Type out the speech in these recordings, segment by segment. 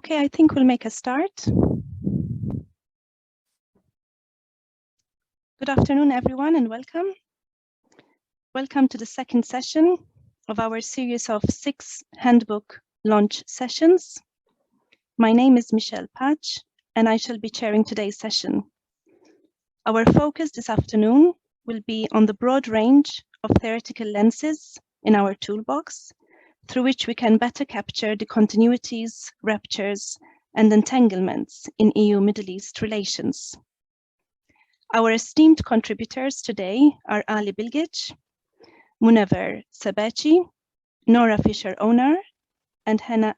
Okay, I think we'll make a start. Good afternoon, everyone, and welcome. Welcome to the second session of our series of 6 handbook launch sessions. My name is Michelle Patch, and I shall be chairing today's session. Our focus this afternoon will be on the broad range of theoretical lenses in our toolbox, through which we can better capture the continuities, ruptures, and entanglements in EU-Middle East relations. Our esteemed contributors today are Ali Bilgic, Münevver Cebeci, Nora Fisher-Onar, and Hanna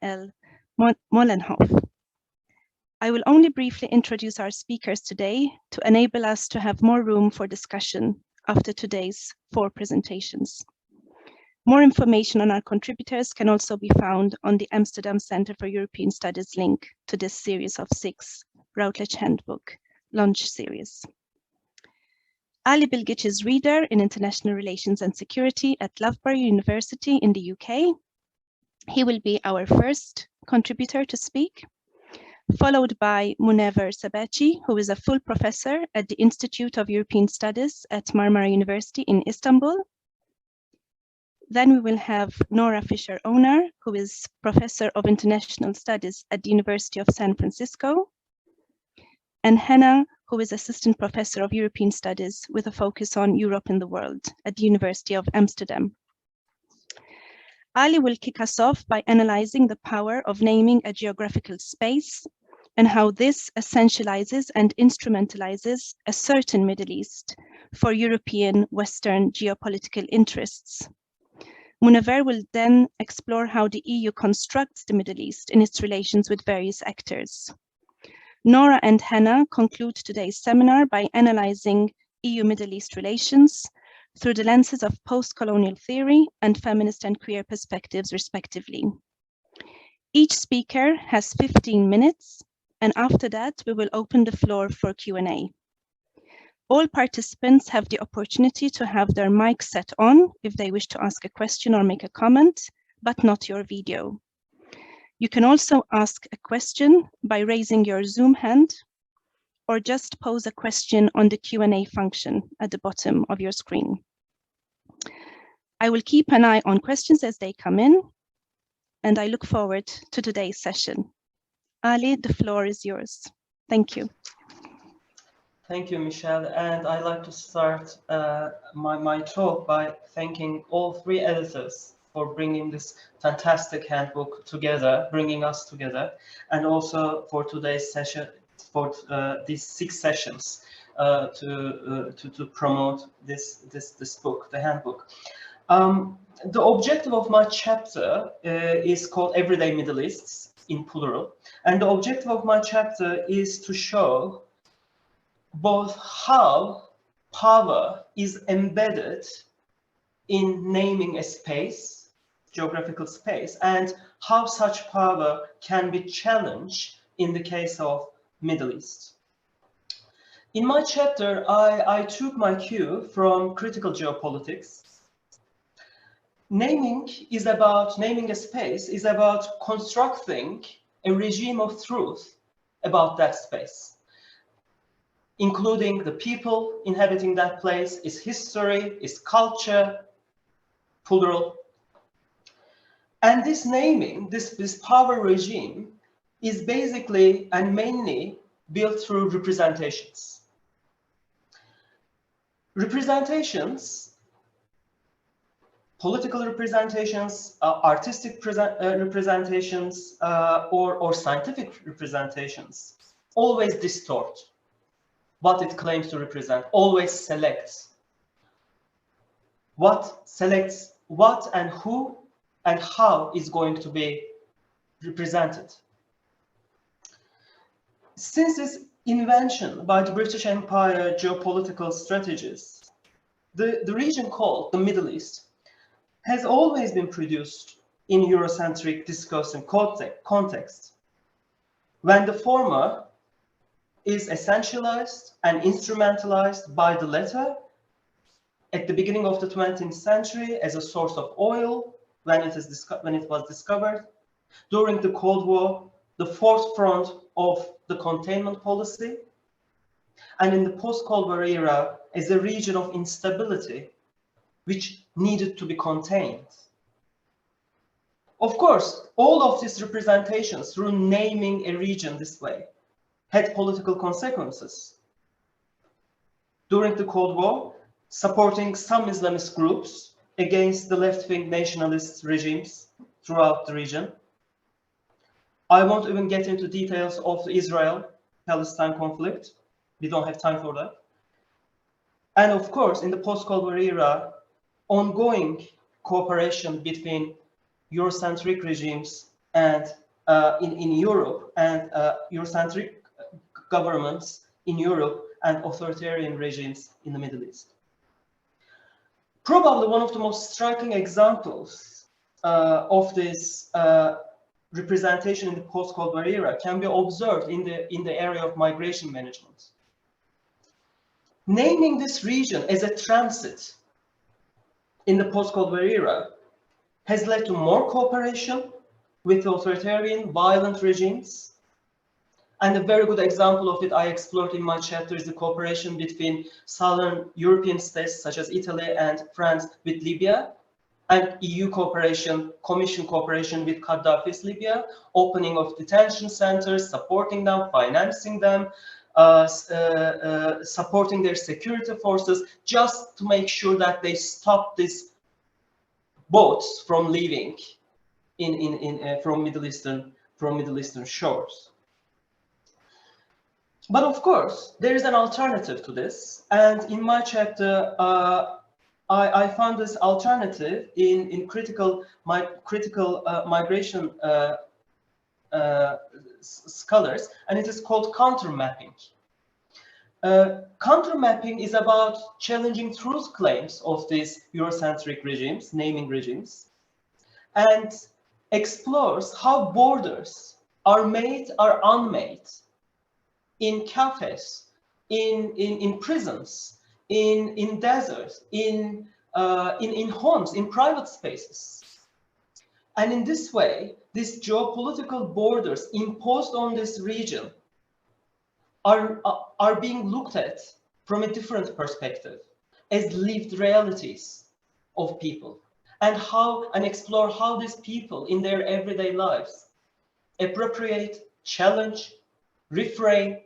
Muehlenhoff. I will only briefly introduce our speakers today to enable us to have more room for discussion after today's 4 presentations. More information on our contributors can also be found on the Amsterdam Center for European Studies link to this series of 6 Routledge Handbook launch series. Ali Bilgic is Reader in International Relations and Security at Loughborough University in the UK. He will be our first contributor to speak, followed by Münevver Cebeci, who is a full professor at the Institute of European Studies at Marmara University in Istanbul. Then we will have Nora Fisher-Onar, who is Professor of International Studies at the University of San Francisco, and Hanna, who is Assistant Professor of European Studies with a focus on Europe and the world at the University of Amsterdam. Ali will kick us off by analyzing the power of naming a geographical space and how this essentializes and instrumentalizes a certain Middle East for European Western geopolitical interests. Münevver will then explore how the EU constructs the Middle East in its relations with various actors. Nora and Hanna conclude today's seminar by analyzing EU-Middle East relations through the lenses of postcolonial theory and feminist and queer perspectives, respectively. Each speaker has 15 minutes, and after that, we will open the floor for Q&A. All participants have the opportunity to have their mic set on if they wish to ask a question or make a comment, but not your video. You can also ask a question by raising your Zoom hand or just pose a question on the Q&A function at the bottom of your screen. I will keep an eye on questions as they come in, and I look forward to today's session. Ali, the floor is yours. Thank you. Thank you, Michelle. And I'd like to start my talk by thanking all 3 editors for bringing this fantastic handbook together, bringing us together, and also for today's session, for these 6 sessions to promote this book, the handbook. The objective of my chapter is called Everyday Middle East in plural, and the objective of my chapter is to show both how power is embedded in naming a space, geographical space, and how such power can be challenged in the case of Middle East. In my chapter, I took my cue from critical geopolitics. Naming a space is about constructing a regime of truth about that space, including the people inhabiting that place, its history, its culture, plural. And this naming, this power regime is basically and mainly built through representations. Representations, political representations, artistic representations, or scientific representations always distort what it claims to represent, always selects what and who and how is going to be represented. Since its invention by the British Empire geopolitical strategists, the region called the Middle East has always been produced in Eurocentric discourse and context, when the former is essentialized and instrumentalized by the latter at the beginning of the 20th century as a source of oil when it was discovered, during the Cold War the forefront of the containment policy, and in the post-Cold War era as a region of instability which needed to be contained. Of course, all of these representations through naming a region this way had political consequences. During the Cold War, supporting some Islamist groups against the left-wing nationalist regimes throughout the region. I won't even get into details of the Israel-Palestine conflict. We don't have time for that. And of course, in the post-Cold War era, ongoing cooperation between Eurocentric regimes and in Europe and Eurocentric governments in Europe and authoritarian regimes in the Middle East. Probably one of the most striking examples of this representation in the post-Cold War era can be observed in the area of migration management. Naming this region as a transit in the post-Cold War era has led to more cooperation with authoritarian, violent regimes. And a very good example of it I explored in my chapter is the cooperation between Southern European states such as Italy and France with Libya, and EU cooperation, Commission cooperation with Gaddafi's Libya, opening of detention centers, supporting them, financing them, supporting their security forces, just to make sure that they stop these boats from leaving from Middle Eastern shores. But of course, there is an alternative to this, and in my chapter, I found this alternative in critical migration scholars, and it is called countermapping. Countermapping is about challenging truth claims of these Eurocentric regimes, naming regimes, and explores how borders are made or unmade in cafes, in prisons, in deserts, in homes, in private spaces. And in this way, these geopolitical borders imposed on this region are being looked at from a different perspective as lived realities of people, and explore how these people in their everyday lives appropriate, challenge, reframe,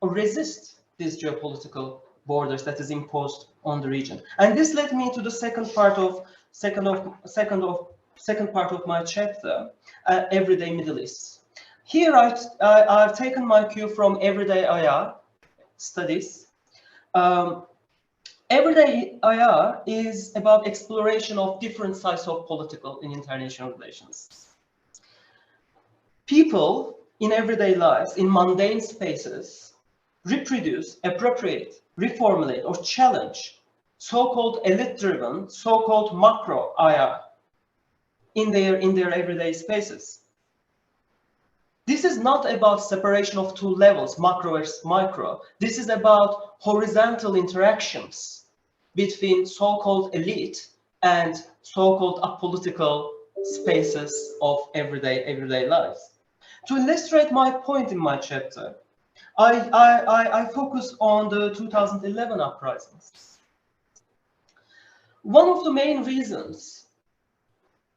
or resist these geopolitical borders that is imposed on the region. And this led me to the second part of my chapter, Everyday Middle East. Here I've taken my cue from Everyday IR studies. Everyday IR is about exploration of different sides of political and international relations. People in everyday lives, in mundane spaces, reproduce, appropriate, reformulate, or challenge so-called elite-driven, so-called macro IR in their everyday spaces. This is not about separation of two levels, macro versus micro. This is about horizontal interactions between so-called elite and so-called apolitical spaces of everyday lives. To illustrate my point in my chapter, I focus on the 2011 uprisings. One of the main reasons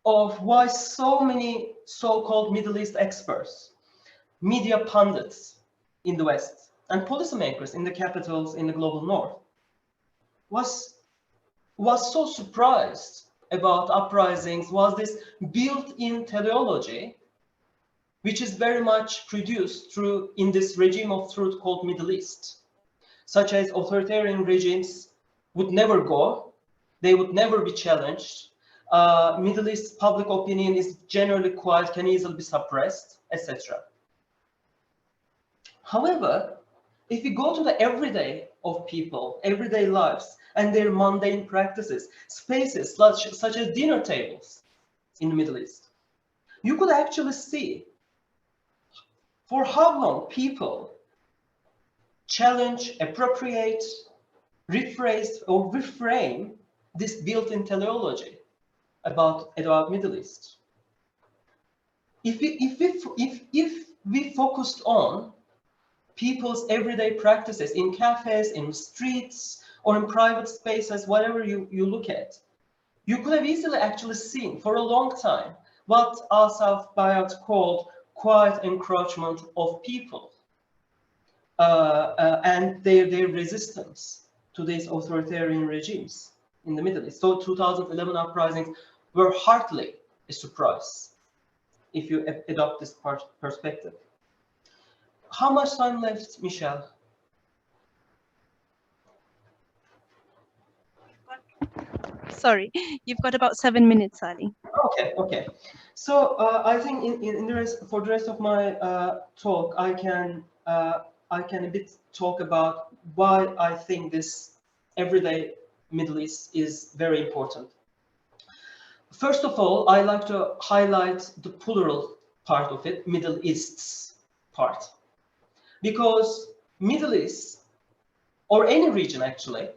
of why so many so-called Middle East experts, media pundits in the West, and policymakers in the capitals in the global North was so surprised about uprisings was this built-in teleology, which is very much produced in this regime of truth called Middle East, such as authoritarian regimes would never go, they would never be challenged, Middle East public opinion is generally quiet, can easily be suppressed, etc. However, if we go to the everyday of people, everyday lives, and their mundane practices, spaces such as dinner tables in the Middle East, you could actually see for how long people challenge, appropriate, rephrase, or reframe this built-in teleology about Middle East. If we focused on people's everyday practices in cafes, in streets, or in private spaces, whatever you look at. You could have easily actually seen for a long time what Asaf Bayat called quiet encroachment of people and their resistance to these authoritarian regimes in the Middle East. So 2011 uprisings were hardly a surprise if you adopt this perspective. How much time left, Michelle? Sorry, you've got about 7 minutes, Ali. Okay. So I think for the rest of my talk, I can a bit talk about why I think this everyday Middle East is very important. First of all, I like to highlight the plural part of it, Middle East's part, because Middle East, or any region actually,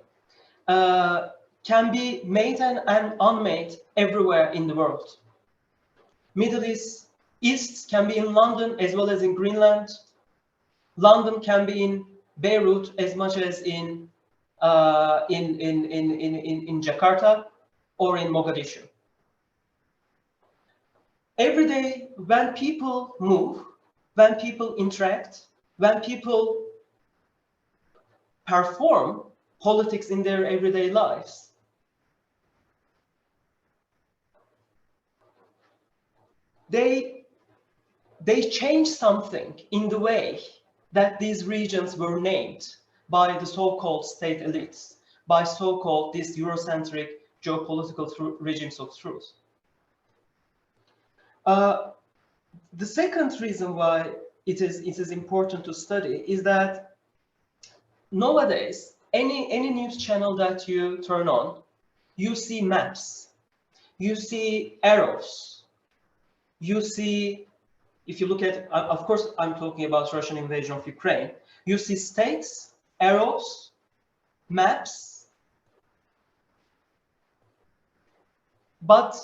can be made and unmade everywhere in the world. Middle East can be in London as well as in Greenland. London can be in Beirut as much as in Jakarta or in Mogadishu. Every day, when people move, when people interact, when people perform politics in their everyday lives, they change something in the way that these regions were named by the so-called state elites, by so-called these Eurocentric geopolitical regimes of truth. The second reason why it is important to study is that nowadays, any news channel that you turn on, you see maps, you see arrows, you see, if you look at, of course, I'm talking about Russian invasion of Ukraine, you see states, arrows, maps, but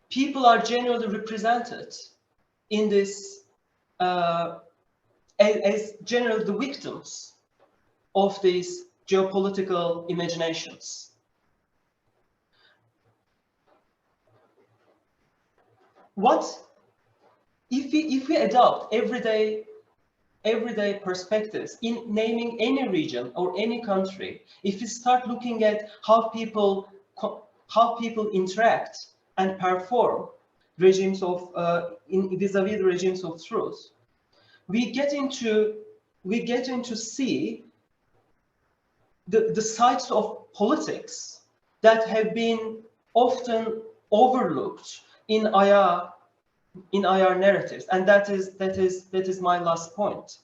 people are generally represented in this as generally the victims of these geopolitical imaginations. What if we adopt everyday perspectives in naming any region or any country? If we start looking at how people interact and perform regimes of vis-a-vis the regimes of truth, we get into see the sides of politics that have been often overlooked in IR narratives, and that is my last point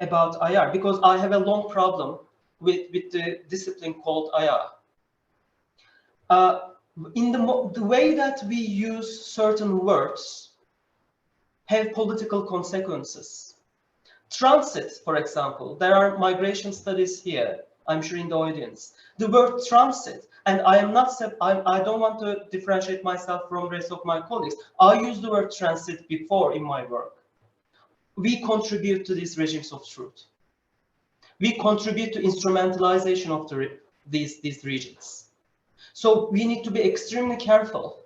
about IR, because I have a long problem with the discipline called IR. In the way that we use certain words have political consequences. Transit, for example, there are migration studies here, I'm sure in the audience. The word transit, and I don't want to differentiate myself from the rest of my colleagues. I use the word transit before in my work. We contribute to these regimes of truth. We contribute to instrumentalization of these regions. So we need to be extremely careful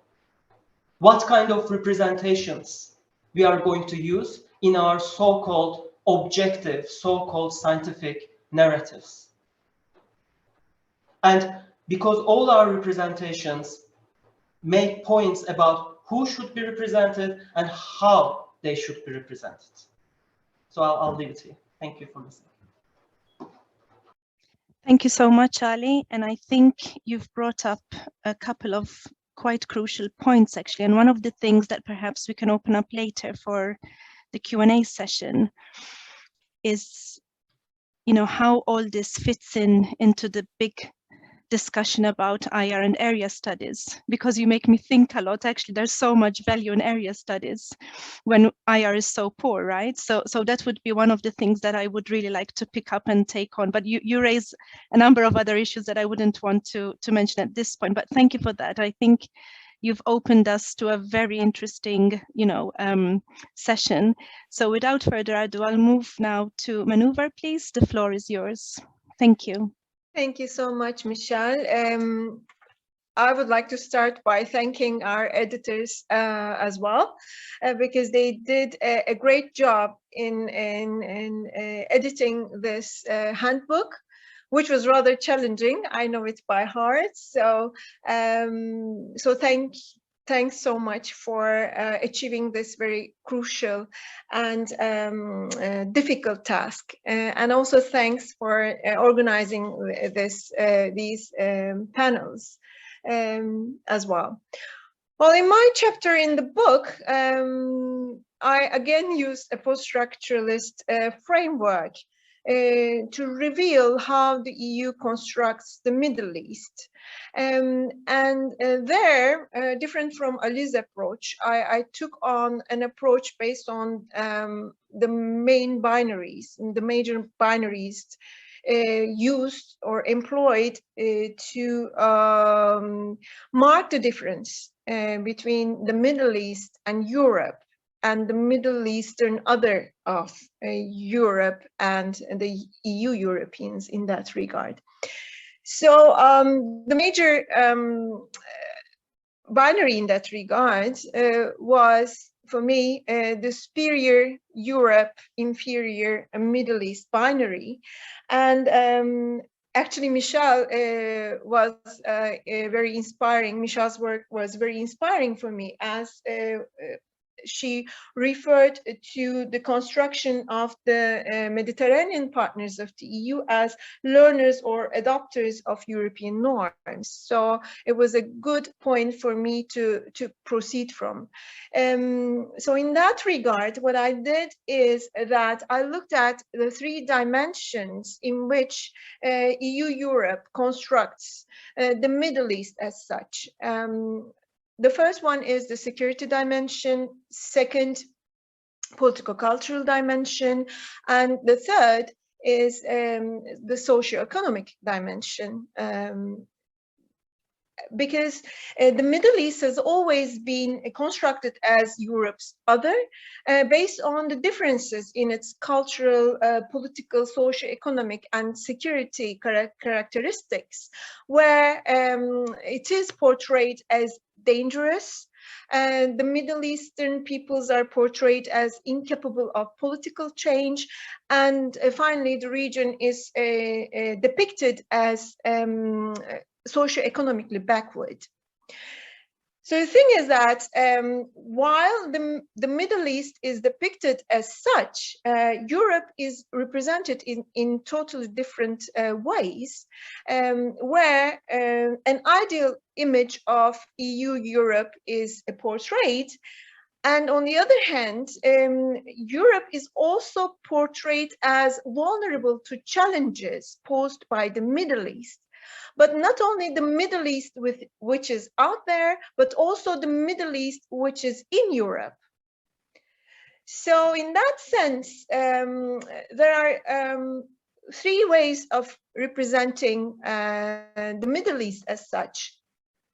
what kind of representations we are going to use in our so-called objective, so-called scientific narratives. And because all our representations make points about who should be represented and how they should be represented. So I'll leave it here. Thank you for listening. Thank you so much, Ali. And I think you've brought up a couple of quite crucial points, actually. And one of the things that perhaps we can open up later for the Q&A session is, how all this fits into the big discussion about IR and area studies, because you make me think a lot. Actually, there's so much value in area studies when IR is so poor, right? So that would be one of the things that I would really like to pick up and take on. But you raise a number of other issues that I wouldn't want to mention at this point, but thank you for that. I think you've opened us to a very interesting, session. So without further ado, I'll move now to Münevver, please. The floor is yours. Thank you. Thank you so much, Michelle. I would like to start by thanking our editors as well, because they did a great job in editing this handbook, which was rather challenging. I know it by heart. So, thanks so much for achieving this very crucial and difficult task. And also thanks for organizing these panels as well. Well, in my chapter in the book, I again used a post-structuralist framework to reveal how the EU constructs the Middle East. There, different from Ali's approach, I took on an approach based on the main binaries, the major binaries used or employed to mark the difference between the Middle East and Europe, and the Middle Eastern other of Europe and the EU Europeans in that regard. So the major binary in that regard was, for me, the superior Europe, inferior Middle East binary. And actually, Michelle was very inspiring. Michelle's work was very inspiring for me, as she referred to the construction of the Mediterranean partners of the EU as learners or adopters of European norms. So it was a good point for me to proceed from. So in that regard, what I did is that I looked at the three dimensions in which EU-Europe constructs the Middle East as such. The first one is the security dimension, second, political cultural dimension, and the third is the socio-economic dimension. Because the Middle East has always been constructed as Europe's other, based on the differences in its cultural, political, socio-economic, and security characteristics, where it is portrayed as dangerous, and the Middle Eastern peoples are portrayed as incapable of political change, and finally the region is depicted as socio-economically backward. So the thing is that while the Middle East is depicted as such, Europe is represented in totally different ways, where an ideal image of EU-Europe is portrayed. And on the other hand, Europe is also portrayed as vulnerable to challenges posed by the Middle East. But not only the Middle East which is out there, but also the Middle East which is in Europe. So in that sense, there are three ways of representing the Middle East as such.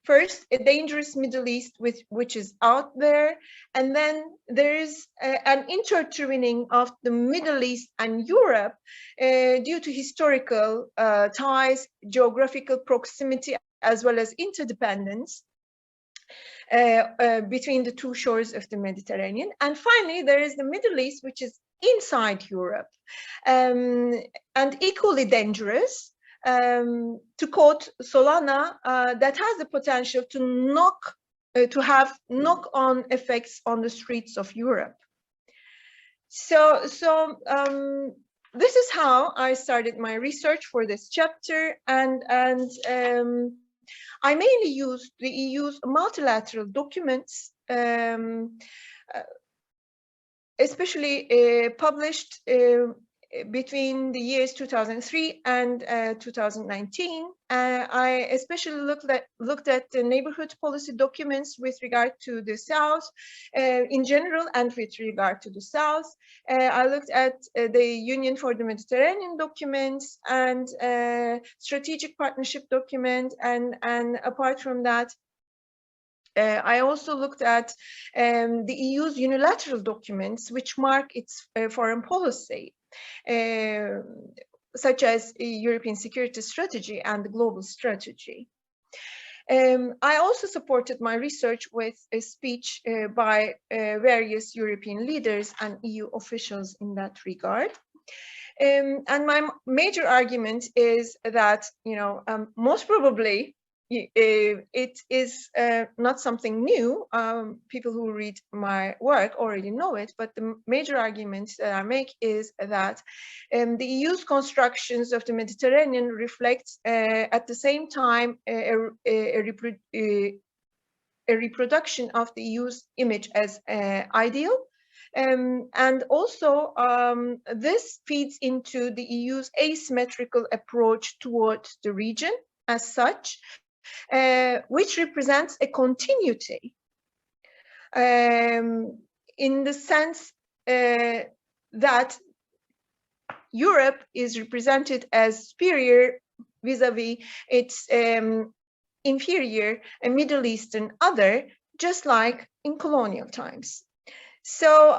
First, a dangerous Middle East which is out there, and then there is an intertwining of the Middle East and Europe due to historical ties, geographical proximity, as well as interdependence between the two shores of the Mediterranean. And finally, there is the Middle East, which is inside Europe, and equally dangerous. To quote Solana, that has the potential to have knock-on effects on the streets of Europe. So this is how I started my research for this chapter, and I mainly used the EU's multilateral documents, especially published between the years 2003 and 2019. I especially looked at the neighborhood policy documents with regard to the South in general and with regard to the South. I looked at the Union for the Mediterranean documents and strategic partnership document, and apart from that, I also looked at the EU's unilateral documents which mark its foreign policy, such as European security strategy and the global strategy. I also supported my research with a speech by various European leaders and EU officials in that regard. And my major argument is that, most probably it is not something new. People who read my work already know it, but the major argument that I make is that the EU's constructions of the Mediterranean reflect at the same time a reproduction of the EU's image as ideal. And also this feeds into the EU's asymmetrical approach towards the region as such, which represents a continuity in the sense that Europe is represented as superior vis-a-vis its inferior Middle Eastern other, just like in colonial times. So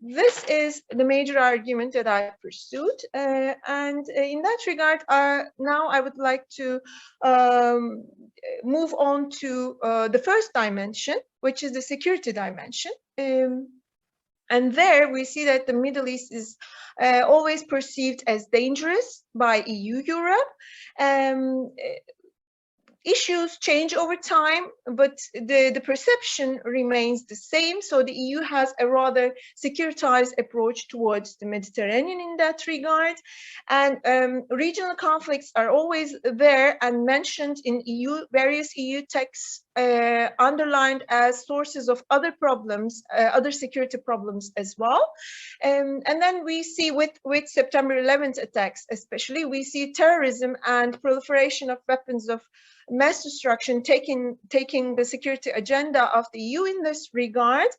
this is the major argument that I pursued, and in that regard, now I would like to move on to the first dimension, which is the security dimension. And there we see that the Middle East is always perceived as dangerous by EU-Europe. Issues change over time, but the perception remains the same. So the EU has a rather securitized approach towards the Mediterranean in that regard. And regional conflicts are always there and mentioned in various EU texts, underlined as sources of other problems, other security problems as well. And then we see with September 11th attacks, especially, we see terrorism and proliferation of weapons of mass destruction taking the security agenda of the EU in this regard,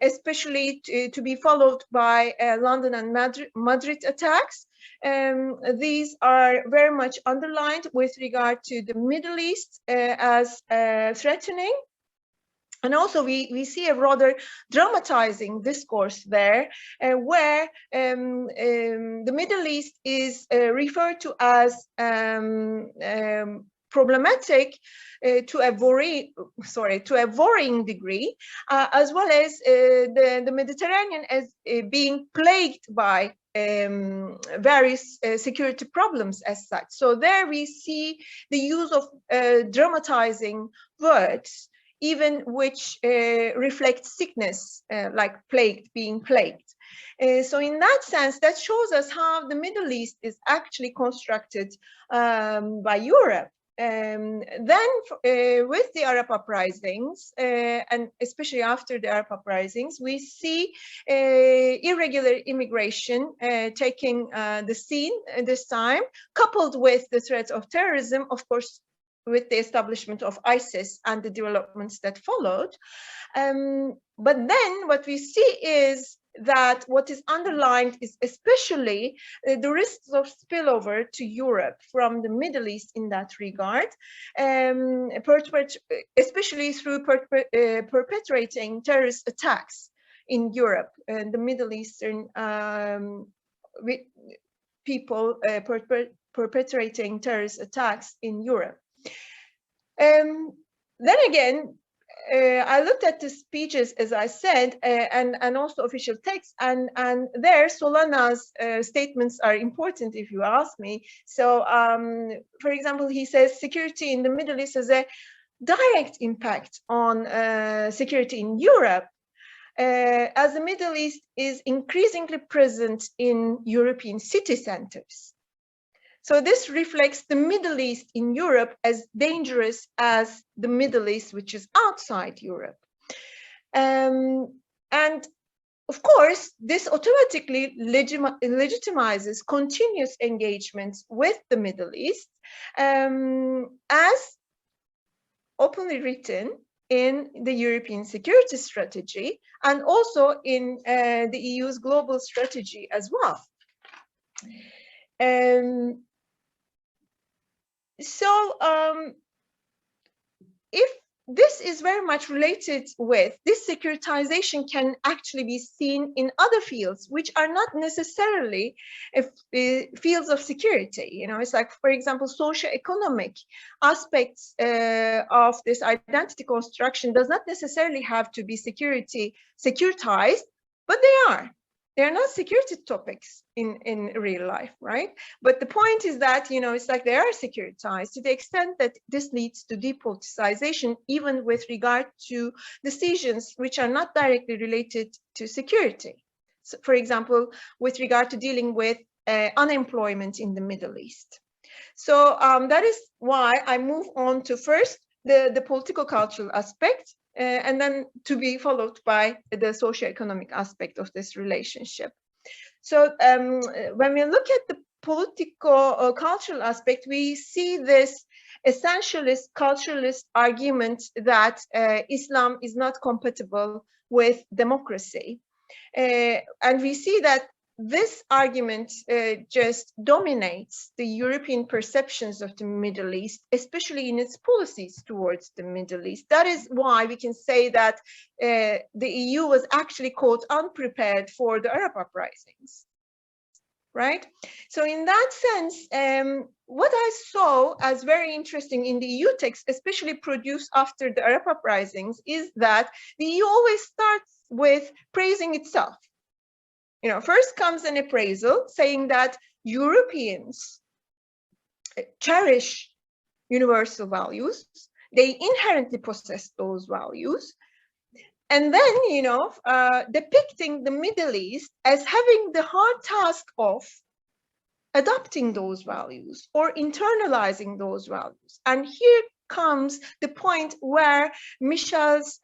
especially to be followed by London and Madrid attacks. These are very much underlined with regard to the Middle East as threatening. And also we see a rather dramatizing discourse there, where the Middle East is referred to as problematic to a worrying degree, as well as the Mediterranean as being plagued by various security problems as such. So there we see the use of dramatizing words, even which reflect sickness, like plagued, being plagued. So in that sense, that shows us how the Middle East is actually constructed by Europe. Then with the Arab uprisings, and especially after the Arab uprisings, we see irregular immigration taking the scene this time, coupled with the threat of terrorism, of course, with the establishment of ISIS and the developments that followed. But then what we see is that what is underlined is especially the risks of spillover to Europe from the Middle East in that regard, especially through perpetrating terrorist attacks in Europe, and the Middle Eastern people perpetrating terrorist attacks in Europe. Then again, I looked at the speeches, as I said, and also official texts, and there Solana's statements are important, if you ask me. So, for example, he says security in the Middle East has a direct impact on security in Europe, as the Middle East is increasingly present in European city centers. So this reflects the Middle East in Europe as dangerous as the Middle East, which is outside Europe. And of course, this automatically legitimizes continuous engagements with the Middle East, as openly written in the European security strategy and also in the EU's global strategy as well. So if this is very much related with this securitization can actually be seen in other fields, which are not necessarily fields of security. You know, it's like, for example, socio-economic aspects of this identity construction does not necessarily have to be securitized, but they are. They're not security topics in real life, right? But the point is that, you know, it's like they are securitized to the extent that this leads to depoliticization, even with regard to decisions which are not directly related to security. So, for example, with regard to dealing with unemployment in the Middle East. So that is why I move on to first the political cultural aspect, and then to be followed by the socio-economic aspect of this relationship. So when we look at the political cultural aspect, we see this essentialist culturalist argument that Islam is not compatible with democracy. And we see that this argument just dominates the European perceptions of the Middle East, especially in its policies towards the Middle East. That is why we can say that the EU was actually, quote, unprepared for the Arab uprisings, right? So in that sense, what I saw as very interesting in the EU text, especially produced after the Arab uprisings, is that the EU always starts with praising itself. You know, first comes an appraisal saying that Europeans cherish universal values. They inherently possess those values. And then, you know, depicting the Middle East as having the hard task of adopting those values or internalizing those values. And here comes the point where Michelle's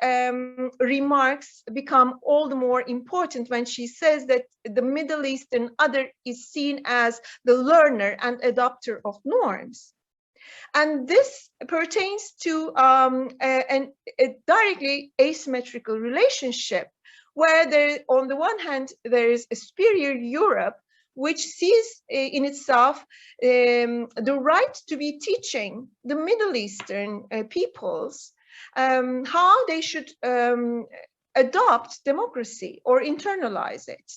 remarks become all the more important when she says that the Middle Eastern other is seen as the learner and adopter of norms. And this pertains to a directly asymmetrical relationship where there, on the one hand, there is a superior Europe which sees in itself the right to be teaching the Middle Eastern peoples how they should adopt democracy or internalize it.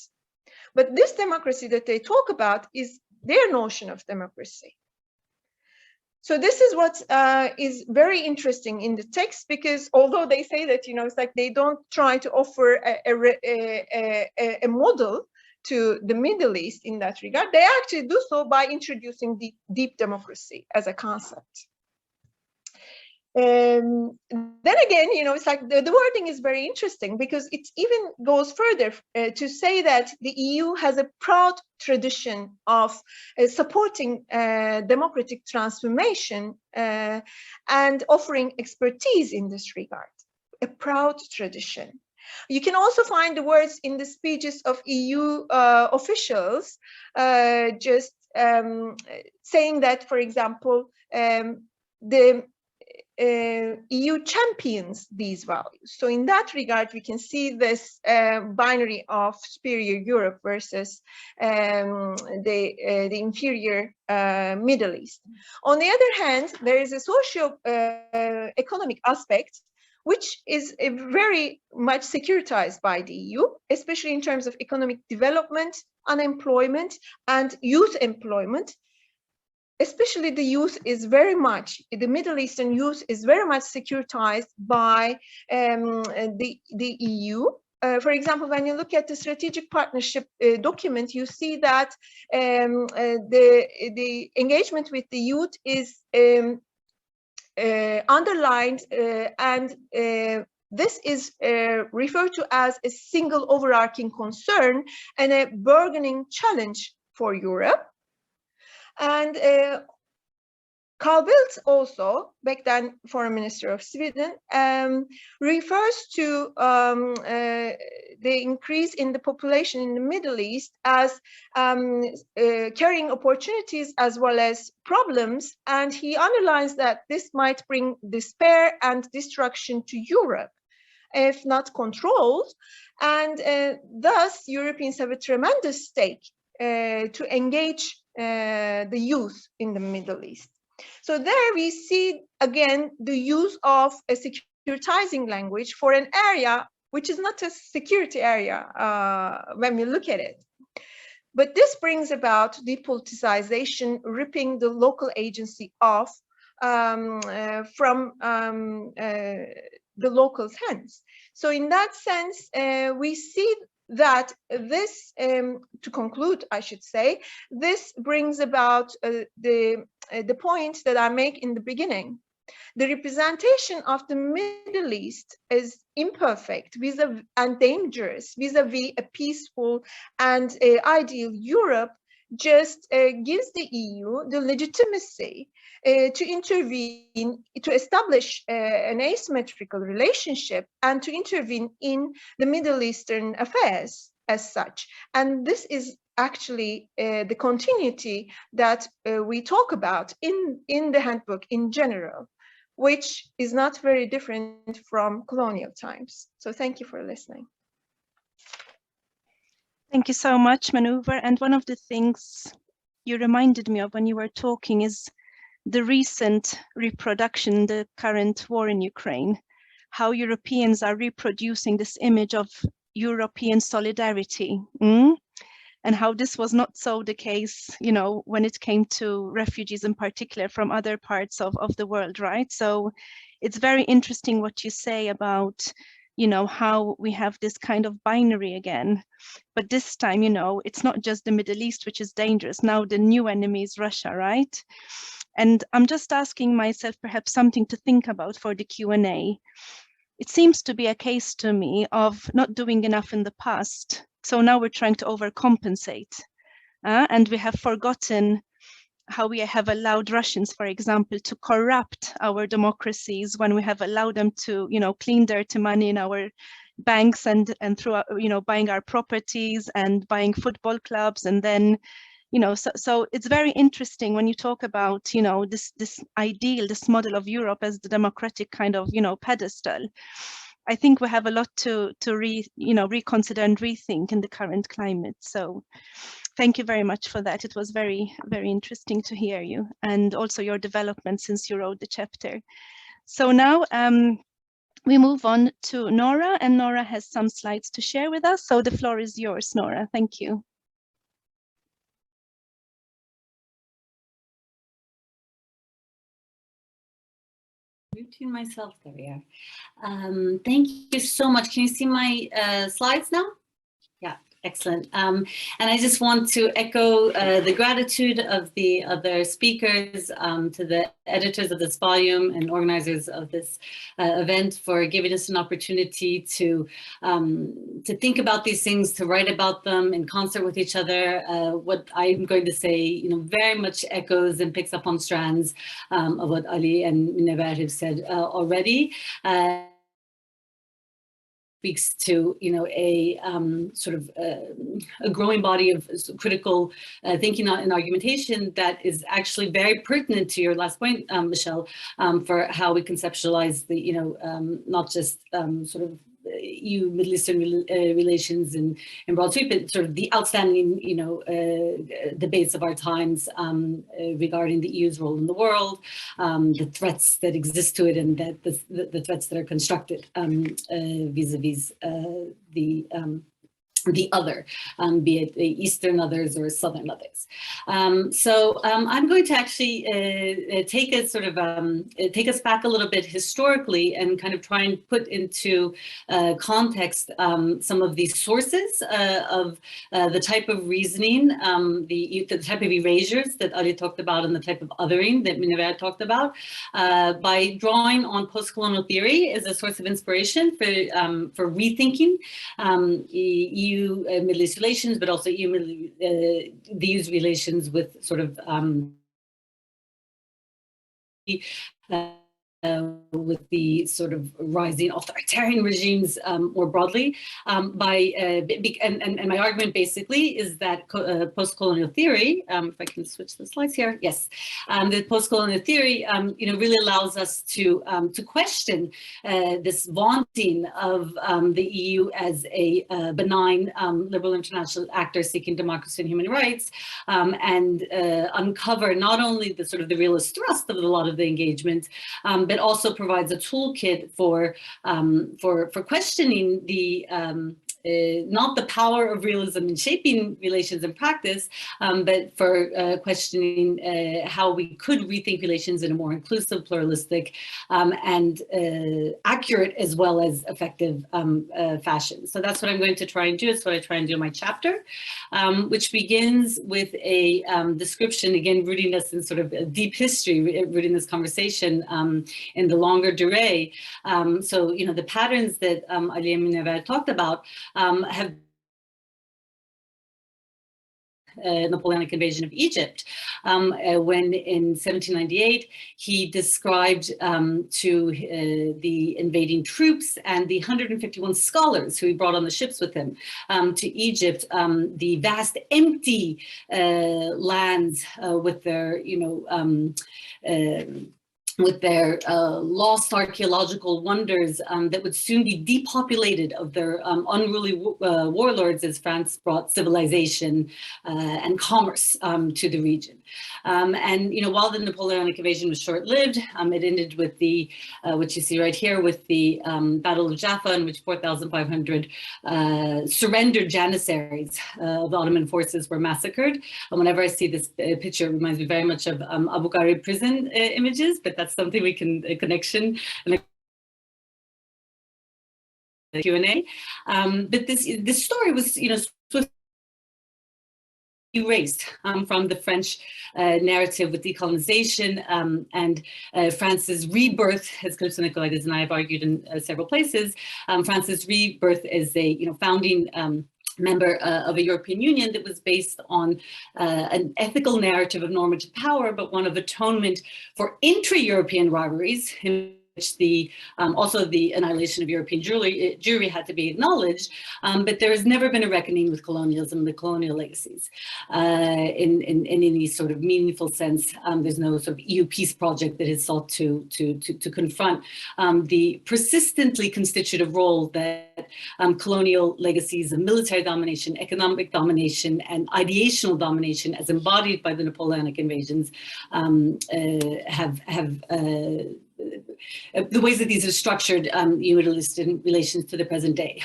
But this democracy that they talk about is their notion of democracy. So this is what is very interesting in the text, because although they say that, you know, it's like they don't try to offer a model to the Middle East in that regard, they actually do so by introducing deep democracy as a concept. Then again, you know, it's like the wording is very interesting because it even goes further to say that the EU has a proud tradition of supporting democratic transformation and offering expertise in this regard. A proud tradition. You can also find the words in the speeches of EU officials just saying that, for example, the EU champions these values. So in that regard, we can see this binary of superior Europe versus the inferior Middle East. On the other hand, there is a socio-economic aspect which is very much securitized by the EU, especially in terms of economic development, unemployment, and youth employment. Especially the youth is very much, the Middle Eastern youth is very much securitized by the EU. For example, when you look at the strategic partnership document, you see that the engagement with the youth is underlined and this is referred to as a single overarching concern and a burgeoning challenge for Europe. And Carl Bildt also, back then Foreign Minister of Sweden, refers to the increase in the population in the Middle East as carrying opportunities as well as problems. And he underlines that this might bring despair and destruction to Europe if not controlled. And thus, Europeans have a tremendous stake to engage the youth in the Middle East. So there we see again the use of a securitizing language for an area which is not a security area when we look at it. But this brings about depoliticization, ripping the local agency off from the locals' hands. So in that sense, we see that this, to conclude, I should say, this brings about the point that I make in the beginning. The representation of the Middle East is imperfect and dangerous vis-a-vis a peaceful and ideal Europe, just gives the EU the legitimacy to intervene, to establish an asymmetrical relationship and to intervene in the Middle Eastern affairs as such. And this is actually the continuity that we talk about in the handbook in general, which is not very different from colonial times. So thank you for listening. Thank you so much, Münevver. And one of the things you reminded me of when you were talking is the recent reproduction, the current war in Ukraine, how Europeans are reproducing this image of European solidarity. And how this was not so the case, you know, when it came to refugees in particular from other parts of the world, right? So it's very interesting what you say about, you know, how we have this kind of binary again. But this time, you know, it's not just the Middle East, which is dangerous. Now the new enemy is Russia, right? And I'm just asking myself perhaps something to think about for the Q&A. It seems to be a case to me of not doing enough in the past. So now we're trying to overcompensate. And we have forgotten how we have allowed Russians, for example, to corrupt our democracies when we have allowed them to, you know, clean dirty money in our banks and through, you know, buying our properties and buying football clubs. And then, you know, so it's very interesting when you talk about, you know, this ideal, this model of Europe as the democratic kind of, you know, pedestal. I think we have a lot to reconsider and rethink in the current climate. So thank you very much for that. It was very, very interesting to hear you and also your development since you wrote the chapter. So now we move on to Nora, and Nora has some slides to share with us. So the floor is yours, Nora. Thank you. Muting myself, there we are. Thank you so much. Can you see my slides now? Yeah, excellent. And I just want to echo the gratitude of the other speakers, to the editors of this volume and organizers of this event for giving us an opportunity to think about these things, to write about them in concert with each other. What I'm going to say, you know, very much echoes and picks up on strands of what Ali and Münevver have said already. Speaks to, you know, a sort of a growing body of critical thinking and argumentation that is actually very pertinent to your last point, Michelle, for how we conceptualize the, you know, not just sort of EU Middle Eastern relations in broad sweep, but sort of the outstanding, you know, debates of our times regarding the EU's role in the world, the threats that exist to it, and that the threats that are constructed vis-a-vis the other, be it the Eastern others or Southern others. So I'm going to actually take us back a little bit historically and kind of try and put into context some of these sources of the type of reasoning, the type of erasures that Ali talked about and the type of othering that Münevver talked about, by drawing on postcolonial theory as a source of inspiration for rethinking EU Middle East relations, but also these relations with sort of with the sort of rising authoritarian regimes more broadly. And my argument basically is that post-colonial theory, if I can switch the slides here, yes, the post-colonial theory, you know, really allows us to question this vaunting of the EU as a benign liberal international actor seeking democracy and human rights, and uncover not only the sort of the realist thrust of a lot of the engagement, but also provides a toolkit for questioning the not the power of realism in shaping relations and practice, but for questioning how we could rethink relations in a more inclusive, pluralistic, and accurate as well as effective fashion. So that's what I'm going to try and do. It's what I try and do in my chapter, which begins with a description, again, rooting us in sort of deep history, rooting this conversation in the longer durée. So, you know, the patterns that Ali and Münevver talked about have Napoleonic invasion of Egypt, when in 1798 he described to the invading troops and the 151 scholars who he brought on the ships with him to Egypt, the vast empty lands with their, you know, with their lost archaeological wonders that would soon be depopulated of their unruly warlords as France brought civilization and commerce to the region. And, you know, while the Napoleonic invasion was short-lived, it ended with the, which you see right here, with the Battle of Jaffa, in which 4,500 surrendered Janissaries of Ottoman forces were massacred. And whenever I see this picture, it reminds me very much of Abu Ghraib prison images, but that's something we can, a connection and a Q&A. But this story was, you know, erased from the French narrative with decolonization and France's rebirth, as Calypso Nicolaides and I have argued in several places. France's rebirth as a, you know, founding member of a European Union that was based on an ethical narrative of normative power, but one of atonement for intra-European rivalries, in which the also the annihilation of European Jewry had to be acknowledged, but there has never been a reckoning with colonialism, the colonial legacies, in any sort of meaningful sense. There's no sort of EU peace project that has sought to confront the persistently constitutive role that colonial legacies of military domination, economic domination, and ideational domination, as embodied by the Napoleonic invasions, the ways that these are structured, Middle Eastern relations to the present day.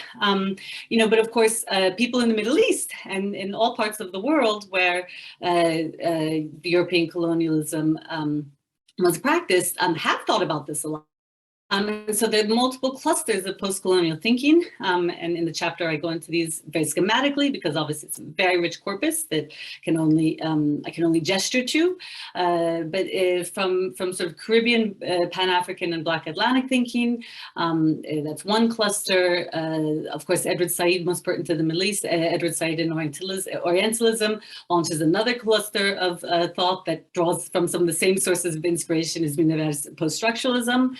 You know, but of course, people in the Middle East and in all parts of the world where the European colonialism was practiced have thought about this a lot. So there are multiple clusters of post-colonial thinking, and in the chapter I go into these very schematically because obviously it's a very rich corpus that can only I can only gesture to. But from sort of Caribbean, Pan-African, and Black Atlantic thinking, that's one cluster. Of course, Edward Said, most pertinent to the Middle East, Edward Said and Orientalism launches another cluster of thought that draws from some of the same sources of inspiration as Münevver's post-structuralism.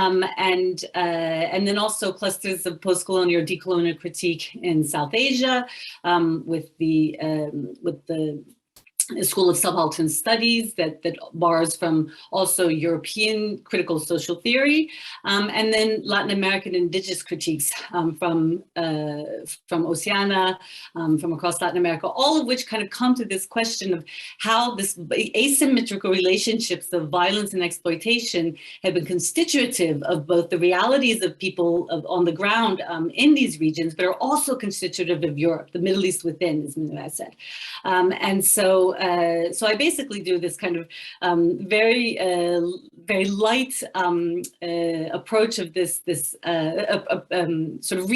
And then also clusters of post-colonial or decolonial critique in South Asia, with the School of Subaltern Studies that borrows from also European critical social theory, and then Latin American indigenous critiques from Oceania, from across Latin America, all of which kind of come to this question of how this asymmetrical relationships of violence and exploitation have been constitutive of both the realities of people on the ground in these regions, but are also constitutive of Europe, the Middle East within, as Münevver said. And so I basically do this kind of very light approach of this sort of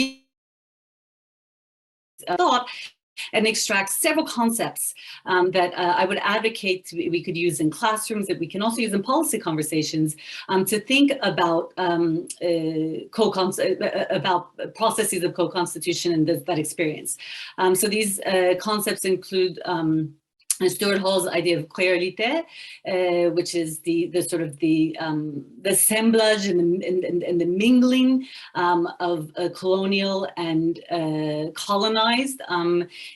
thought, and extract several concepts that I would advocate we could use in classrooms, that we can also use in policy conversations, to think about about processes of co-constitution and that experience. So these concepts include Stuart Hall's idea of clarité, which is the sort of the assemblage and the mingling of colonial and colonized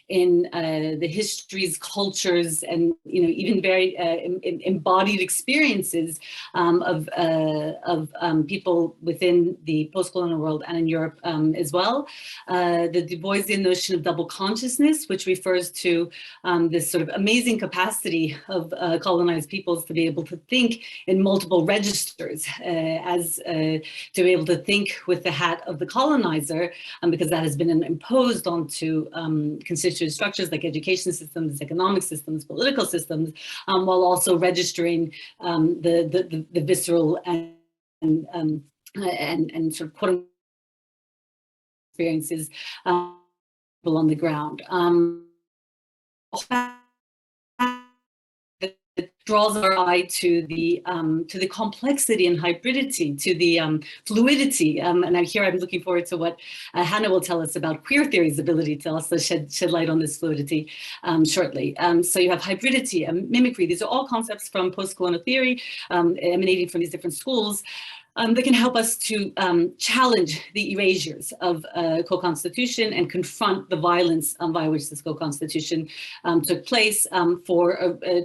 in the histories, cultures, and even very embodied experiences of people within the post-colonial world and in Europe as well. The Du Boisian notion of double consciousness, which refers to this sort of amazing amazing capacity of colonized peoples to be able to think in multiple registers, to be able to think with the hat of the colonizer, because that has been imposed onto constituent structures like education systems, economic systems, political systems, while also registering the visceral and sort of quote experiences on the ground. It draws our eye to the complexity and hybridity, to the fluidity, and here I'm looking forward to what Hanna will tell us about queer theory's ability to also shed light on this fluidity shortly. So you have hybridity and mimicry. These are all concepts from postcolonial theory, emanating from these different schools. That can help us to challenge the erasures of co-constitution and confront the violence by which this co-constitution took place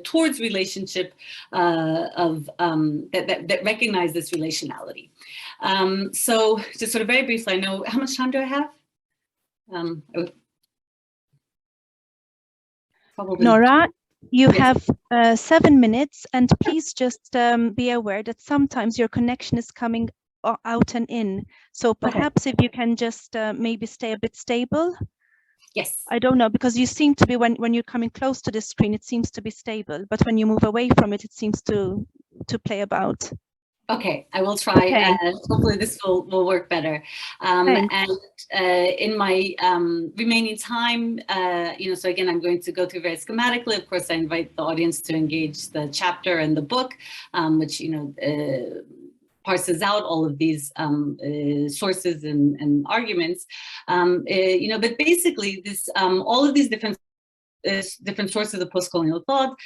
towards relationship that recognize this relationality. So just sort of very briefly, I know, how much time do I have? Probably. Nora, you have 7 minutes, and please just be aware that sometimes your connection is coming out and in. So perhaps if you can just maybe stay a bit stable. Yes. I don't know, because you seem to be, when you're coming close to the screen, it seems to be stable, but when you move away from it, it seems to play about. Okay, I will try. Okay. Hopefully this will work better. And in my remaining time, so again, I'm going to go through very schematically. Of course, I invite the audience to engage the chapter and the book, which, parses out all of these sources and arguments. But basically, this all of these different sources of postcolonial thought,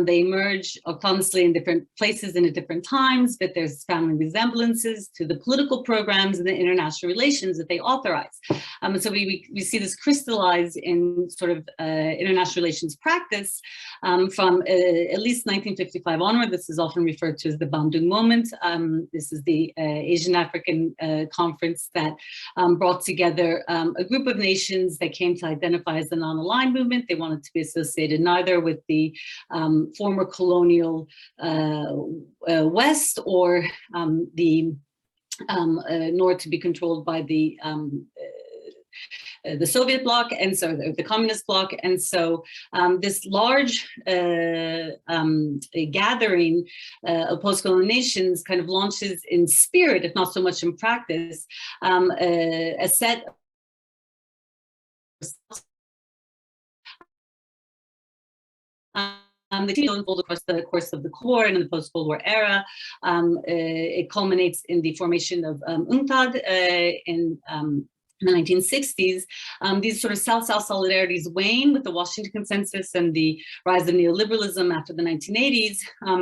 they emerge autonomously in different places and at different times, but there's family resemblances to the political programs and the international relations that they authorize. And so we see this crystallize in sort of international relations practice from at least 1955 onward. This is often referred to as the Bandung moment. This is the Asian African conference that brought together a group of nations that came to identify as the non-aligned movement. They wanted to be associated neither with the former colonial West or nor to be controlled by the Soviet bloc, and so the communist bloc. And so this large gathering of post-colonial nations kind of launches in spirit, if not so much in practice, a set the unfold across the course of the Cold War and in the post-Cold War era. It culminates in the formation of UNCTAD in the 1960s. These sort of South-South solidarities wane with the Washington Consensus and the rise of neoliberalism after the 1980s.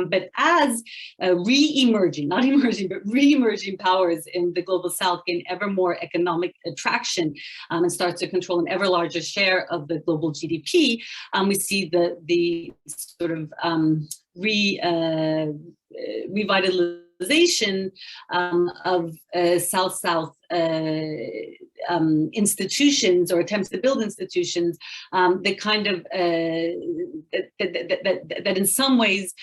But as re-emerging, not emerging, but re-emerging powers in the global South gain ever more economic attraction and start to control an ever larger share of the global GDP, we see the sort of revitalization of South-South institutions or attempts to build institutions that kind of that in some ways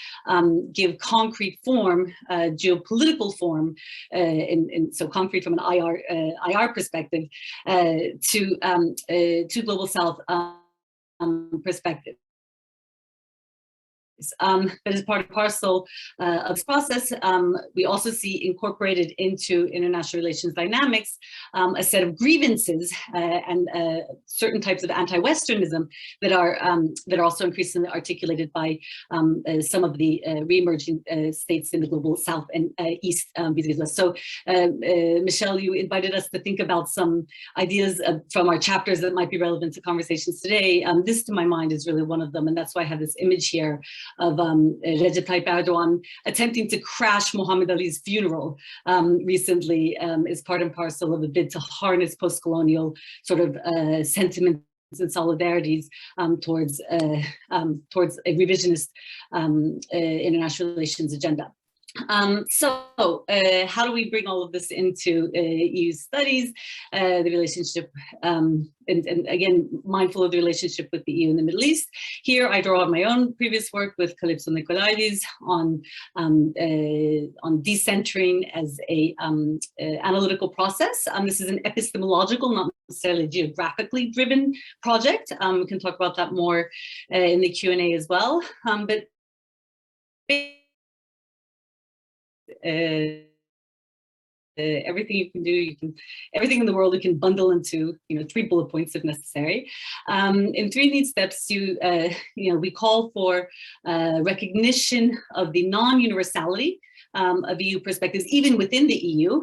give concrete form, geopolitical form, so concrete from an IR perspective, to global South perspective. But as part and parcel of this process, we also see incorporated into international relations dynamics a set of grievances and certain types of anti-Westernism that are also increasingly articulated by some of the re-emerging states in the global South and East vis-a-vis. So, Michelle, you invited us to think about some ideas from our chapters that might be relevant to conversations today. This, to my mind, is really one of them, and that's why I have this image here of Recep Tayyip Erdogan attempting to crash Muhammad Ali's funeral recently is part and parcel of a bid to harness post-colonial sort of sentiments and solidarities towards a revisionist international relations agenda. How do we bring all of this into EU studies, the relationship, and again, mindful of the relationship with the EU and the Middle East? Here, I draw on my own previous work with Calypso Nicolaidis on decentering as a analytical process. This is an epistemological, not necessarily geographically driven project. We can talk about that more in the Q&A as well. But everything you can do, everything in the world you can bundle into 3 bullet points if necessary. In 3 neat steps, we call for recognition of the non-universality of EU perspectives, even within the EU.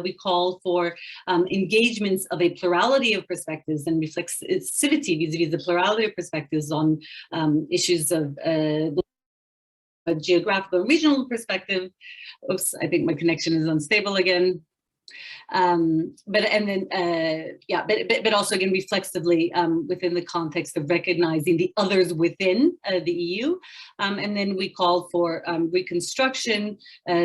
We call for engagements of a plurality of perspectives and reflexivity vis-a-vis the plurality of perspectives on issues of a geographical and regional perspective. Oops, I think my connection is unstable again. But also again reflexively within the context of recognizing the others within the EU, and then we call for reconstruction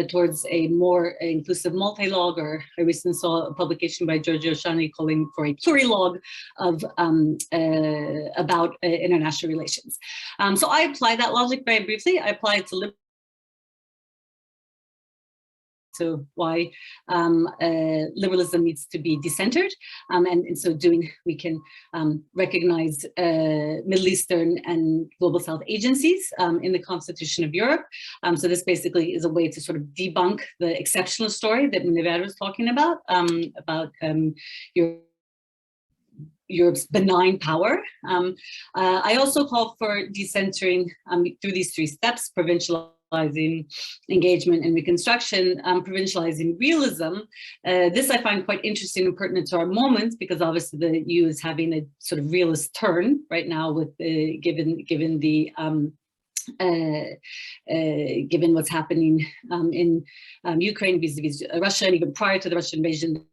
towards a more inclusive multi-log, or I recently saw a publication by Giorgio Shani calling for a plurilog of about international relations. So I apply that logic very briefly. I apply it to why liberalism needs to be decentered, and in so doing we can recognize Middle Eastern and Global South agencies in the Constitution of Europe. So this basically is a way to sort of debunk the exceptional story that Münevver was talking about Europe's benign power. I also call for decentering through these 3 steps: provincializing engagement and reconstruction, provincializing realism. This I find quite interesting and pertinent to our moment, because obviously the EU is having a sort of realist turn right now with given what's happening in Ukraine vis-a-vis Russia, and even prior to the Russian invasion.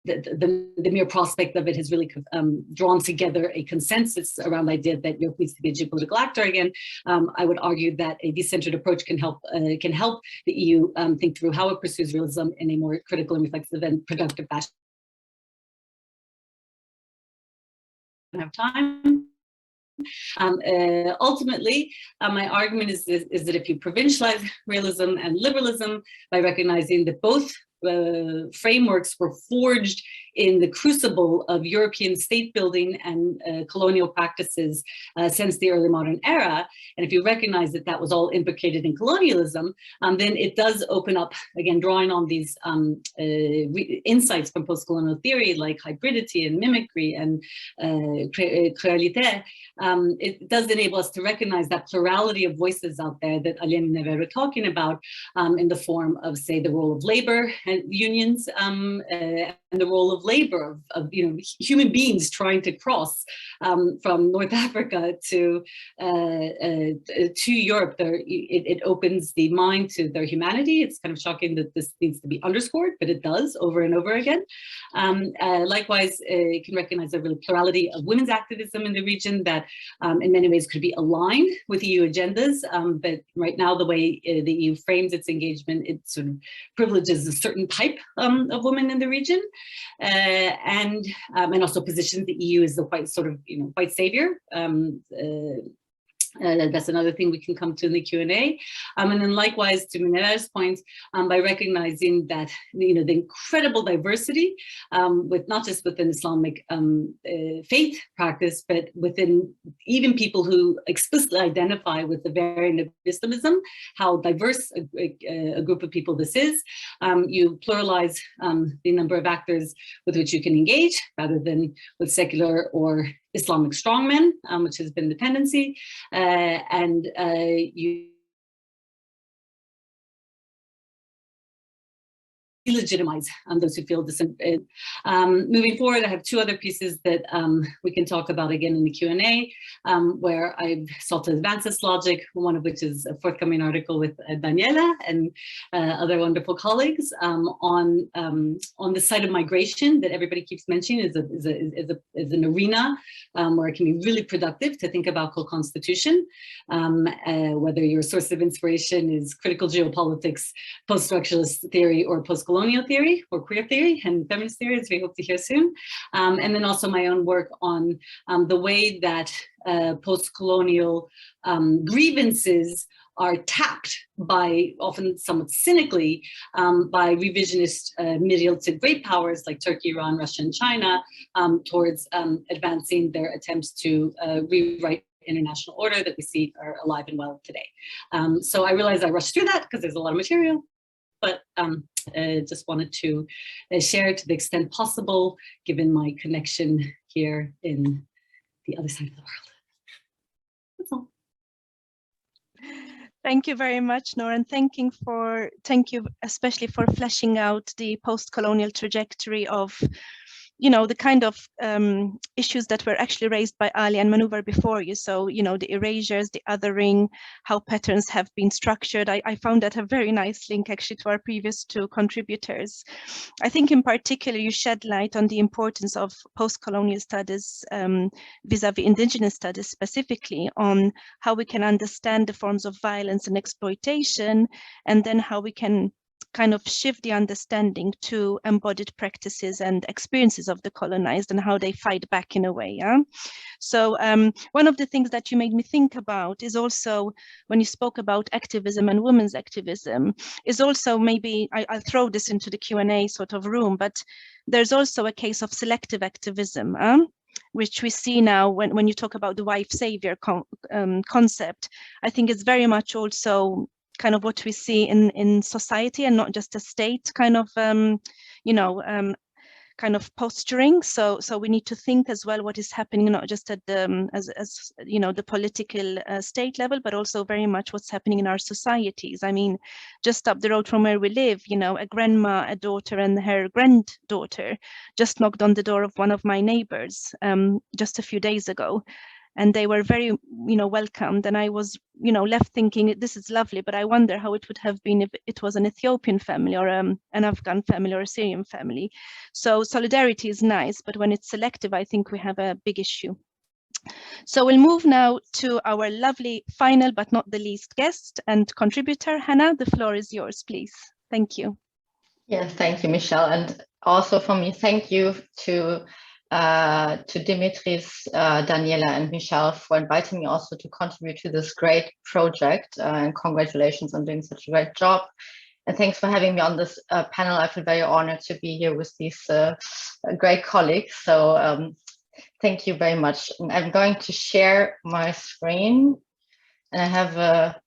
The mere prospect of it has really drawn together a consensus around the idea that Europe needs to be a geopolitical actor again. I would argue that a decentered approach can help the EU think through how it pursues realism in a more critical and reflexive and productive fashion. I don't have time. Ultimately, my argument is that if you provincialize realism and liberalism by recognizing that both frameworks were forged in the crucible of European state building and colonial practices since the early modern era, and if you recognize that that was all implicated in colonialism, then it does open up, again, drawing on these insights from postcolonial theory like hybridity and mimicry and créolité. It does enable us to recognize that plurality of voices out there that Ali and Münevver were talking about in the form of, say, the role of labor and unions and the role of labor of human beings trying to cross from North Africa to Europe. It opens the mind to their humanity. It's kind of shocking that this needs to be underscored, but it does over and over again. Likewise, you can recognize a real plurality of women's activism in the region that in many ways could be aligned with EU agendas, but right now the way the EU frames its engagement, it sort of privileges a certain type of women in the region, and also positions the EU as the white savior. That's another thing we can come to in the Q&A. And then likewise, to Münevver's point, by recognizing that the incredible diversity, with not just within Islamic faith practice, but within even people who explicitly identify with the variant of Islamism, how diverse a group of people this is. You pluralize the number of actors with which you can engage, rather than with secular or Islamic strongmen, which has been the tendency, and you delegitimize those who feel moving forward, I have two other pieces that we can talk about again in the Q&A, where I've sought to advance this logic, one of which is a forthcoming article with Daniela and other wonderful colleagues on the site of migration that everybody keeps mentioning is an arena where it can be really productive to think about co-constitution, whether your source of inspiration is critical geopolitics, post-structuralist theory, or post-colonial theory, or queer theory, and feminist theory, as we hope to hear soon. And then also my own work on the way that post-colonial grievances are tapped by, often somewhat cynically, by revisionist middle-to great powers like Turkey, Iran, Russia, and China towards advancing their attempts to rewrite international order that we see are alive and well today. So I realize I rushed through that because there's a lot of material, but just wanted to share to the extent possible, given my connection here in the other side of the world. That's all. Thank you very much, Nora, and thank you especially for fleshing out the post-colonial trajectory of, you know, the kind of issues that were actually raised by Ali and Münevver before you. So, you know, the erasures, the othering, how patterns have been structured. I found that a very nice link actually to our previous two contributors. I think in particular, you shed light on the importance of post-colonial studies vis-a-vis indigenous studies, specifically on how we can understand the forms of violence and exploitation, and then how we can kind of shift the understanding to embodied practices and experiences of the colonized and how they fight back in a way. Yeah? So one of the things that you made me think about is also when you spoke about activism and women's activism is also, maybe I'll throw this into the Q&A sort of room, but there's also a case of selective activism, which we see now when you talk about the wife savior concept. I think it's very much also kind of what we see in society, and not just a state kind of, you know, kind of posturing. So we need to think as well what is happening, not just at the, as you know, the political state level, but also very much what's happening in our societies. I mean, just up the road from where we live, you know, a grandma, a daughter, and her granddaughter just knocked on the door of one of my neighbors just a few days ago. And they were very, you know, welcomed. And I was, you know, left thinking, this is lovely, but I wonder how it would have been if it was an Ethiopian family or an Afghan family or a Syrian family. So solidarity is nice, but when it's selective, I think we have a big issue. So we'll move now to our lovely final, but not the least guest and contributor, Hanna. The floor is yours, please. Thank you. Yes, thank you, Michelle. And also for me, thank you to Dimitris, Daniela, and Michelle for inviting me also to contribute to this great project, and congratulations on doing such a great job. And thanks for having me on this panel. I feel very honored to be here with these great colleagues. So thank you very much. And I'm going to share my screen, and I have a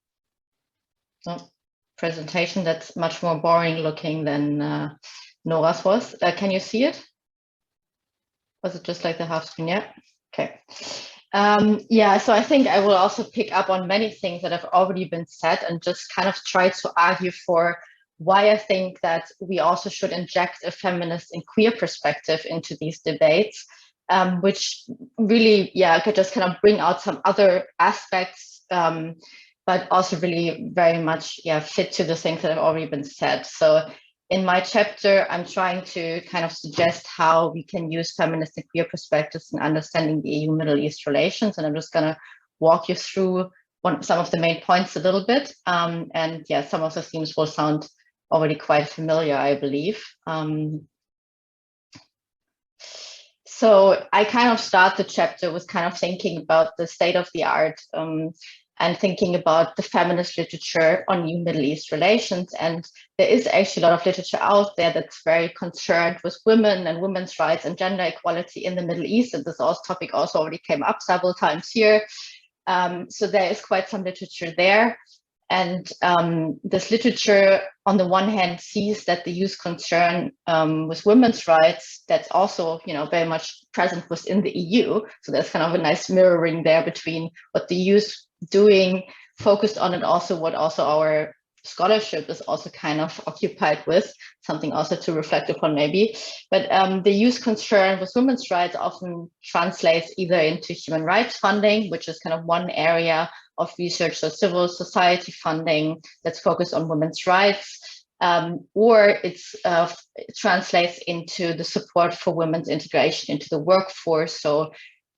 presentation that's much more boring looking than Nora's was. Can you see it? Was it just like the half screen? Yeah. Okay. Yeah, so I think I will also pick up on many things that have already been said and just kind of try to argue for why I think that we also should inject a feminist and queer perspective into these debates, which really, yeah, could just kind of bring out some other aspects, but also really very much, yeah, fit to the things that have already been said. So in my chapter, I'm trying to kind of suggest how we can use feminist and queer perspectives in understanding the EU-Middle East relations. And I'm just going to walk you through some of the main points a little bit. And yeah, some of the themes will sound already quite familiar, I believe. So I kind of start the chapter with kind of thinking about the state of the art and thinking about the feminist literature on EU Middle East relations. And there is actually a lot of literature out there that's very concerned with women and women's rights and gender equality in the Middle East. And this topic also already came up several times here. So there is quite some literature there. And this literature, on the one hand, sees that the EU's concern with women's rights, that's also, you know, very much present within the EU. So there's kind of a nice mirroring there between what the EU's doing, focused on, and also what also our scholarship is also kind of occupied with, something also to reflect upon maybe. But the youth concern with women's rights often translates either into human rights funding, which is kind of one area of research, so civil society funding that's focused on women's rights, or it translates into the support for women's integration into the workforce, so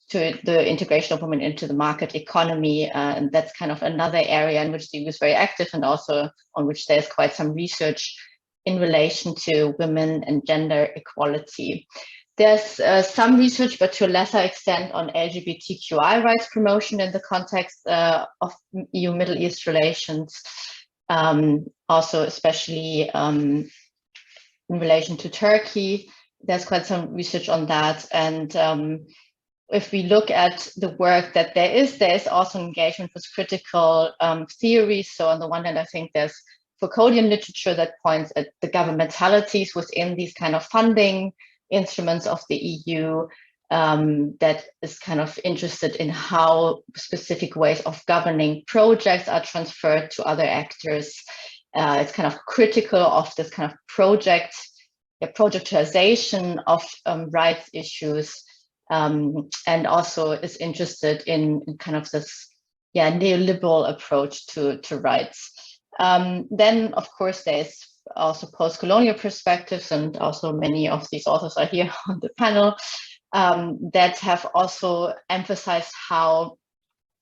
to the integration of women into the market economy, and that's kind of another area in which the EU is very active, and also on which there's quite some research in relation to women and gender equality. There's some research, but to a lesser extent, on LGBTQI rights promotion in the context of EU-Middle East relations, also especially in relation to Turkey. There's quite some research on that, and if we look at the work that there is also engagement with critical theory. So on the one hand, I think there's Foucauldian literature that points at the governmentalities within these kind of funding instruments of the EU, that is kind of interested in how specific ways of governing projects are transferred to other actors. It's kind of critical of this kind of projectization of rights issues. And also is interested in kind of this neoliberal approach to rights. Then, of course, there's also post-colonial perspectives, and also many of these authors are here on the panel, that have also emphasized how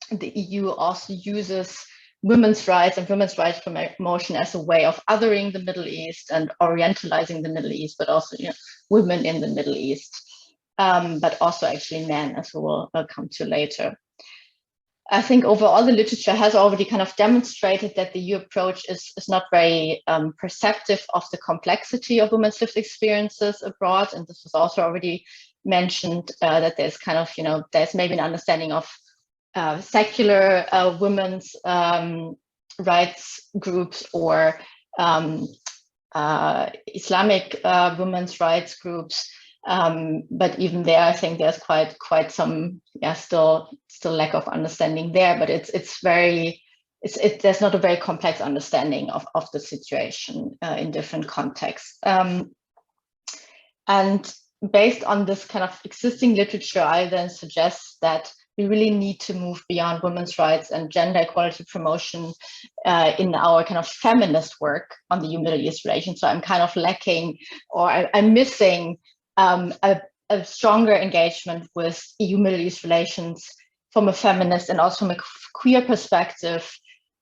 the EU also uses women's rights and women's rights promotion as a way of othering the Middle East and orientalizing the Middle East, but also women in the Middle East. But also actually men, as we will come to later. I think overall the literature has already kind of demonstrated that the EU approach is not very perceptive of the complexity of women's lived experiences abroad. And this was also already mentioned, that there's kind of, there's maybe an understanding of secular women's rights groups or Islamic women's rights groups. But even there, I think there's quite some still lack of understanding there. But there's not a very complex understanding of the situation in different contexts. And based on this kind of existing literature, I then suggest that we really need to move beyond women's rights and gender equality promotion in our kind of feminist work on the EU-Middle East relations. So I'm kind of lacking, or I'm missing a stronger engagement with EU-Middle East relations from a feminist and also from a queer perspective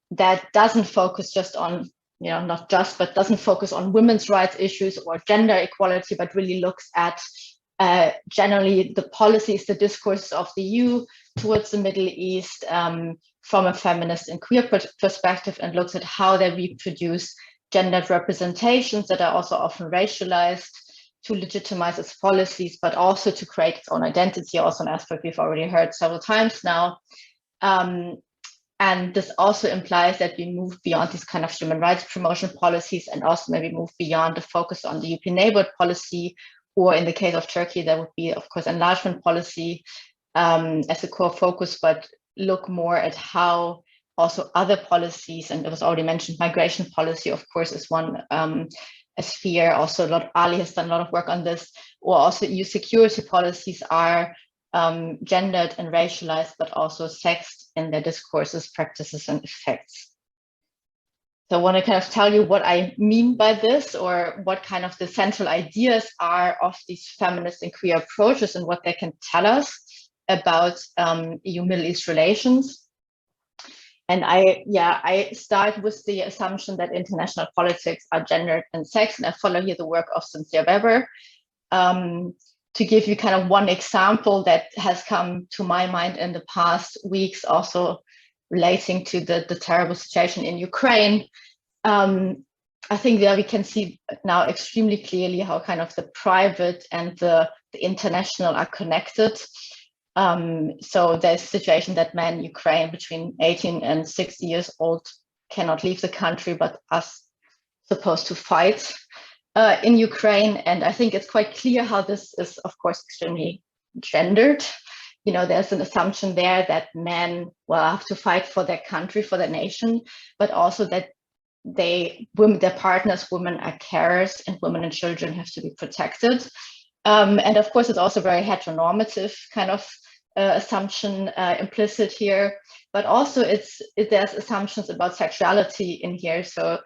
that doesn't focus just on, not just, but doesn't focus on women's rights issues or gender equality, but really looks at generally the policies, the discourses of the EU towards the Middle East from a feminist and queer perspective, and looks at how they reproduce gendered representations that are also often racialized to legitimize its policies, but also to create its own identity, also an aspect we've already heard several times now. And this also implies that we move beyond these kind of human rights promotion policies and also maybe move beyond the focus on the European neighborhood policy, or in the case of Turkey, that would be, of course, enlargement policy as a core focus, but look more at how also other policies, and it was already mentioned, migration policy, of course, is one a sphere. Also, Ali has done a lot of work on this, or also EU security policies are gendered and racialized, but also sexed in their discourses, practices, and effects. So I want to kind of tell you what I mean by this, or what kind of the central ideas are of these feminist and queer approaches and what they can tell us about EU-Middle East relations. And I start with the assumption that international politics are gendered and sexed, and I follow here the work of Cynthia Weber. To give you kind of one example that has come to my mind in the past weeks, also relating to the terrible situation in Ukraine, I think there we can see now extremely clearly how kind of the private and the international are connected. So there's a situation that men in Ukraine between 18 and 60 years old cannot leave the country, but are supposed to fight in Ukraine. And I think it's quite clear how this is, of course, extremely gendered. There's an assumption there that men will have to fight for their country, for their nation, but also that their partners, women are carers, and women and children have to be protected. And of course, it's also very heteronormative kind of assumption implicit here, but also there's assumptions about sexuality in here. So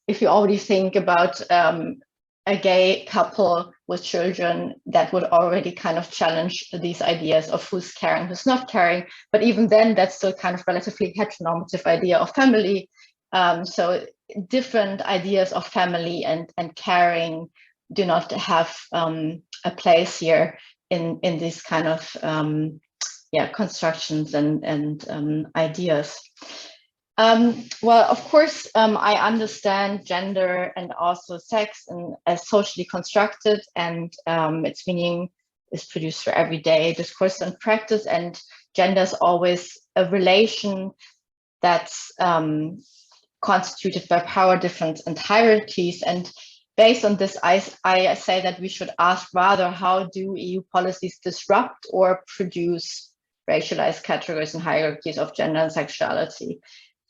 if you already think about a gay couple with children, that would already kind of challenge these ideas of who's caring, who's not caring. But even then, that's still kind of relatively heteronormative idea of family. So different ideas of family and caring do not have a place here in these kind of constructions and ideas. Well, of course, I understand gender and also sex as socially constructed, and its meaning is produced for everyday discourse and practice, and gender is always a relation that's constituted by power difference and hierarchies. And based on this, I say that we should ask rather, how do EU policies disrupt or produce racialized categories and hierarchies of gender and sexuality?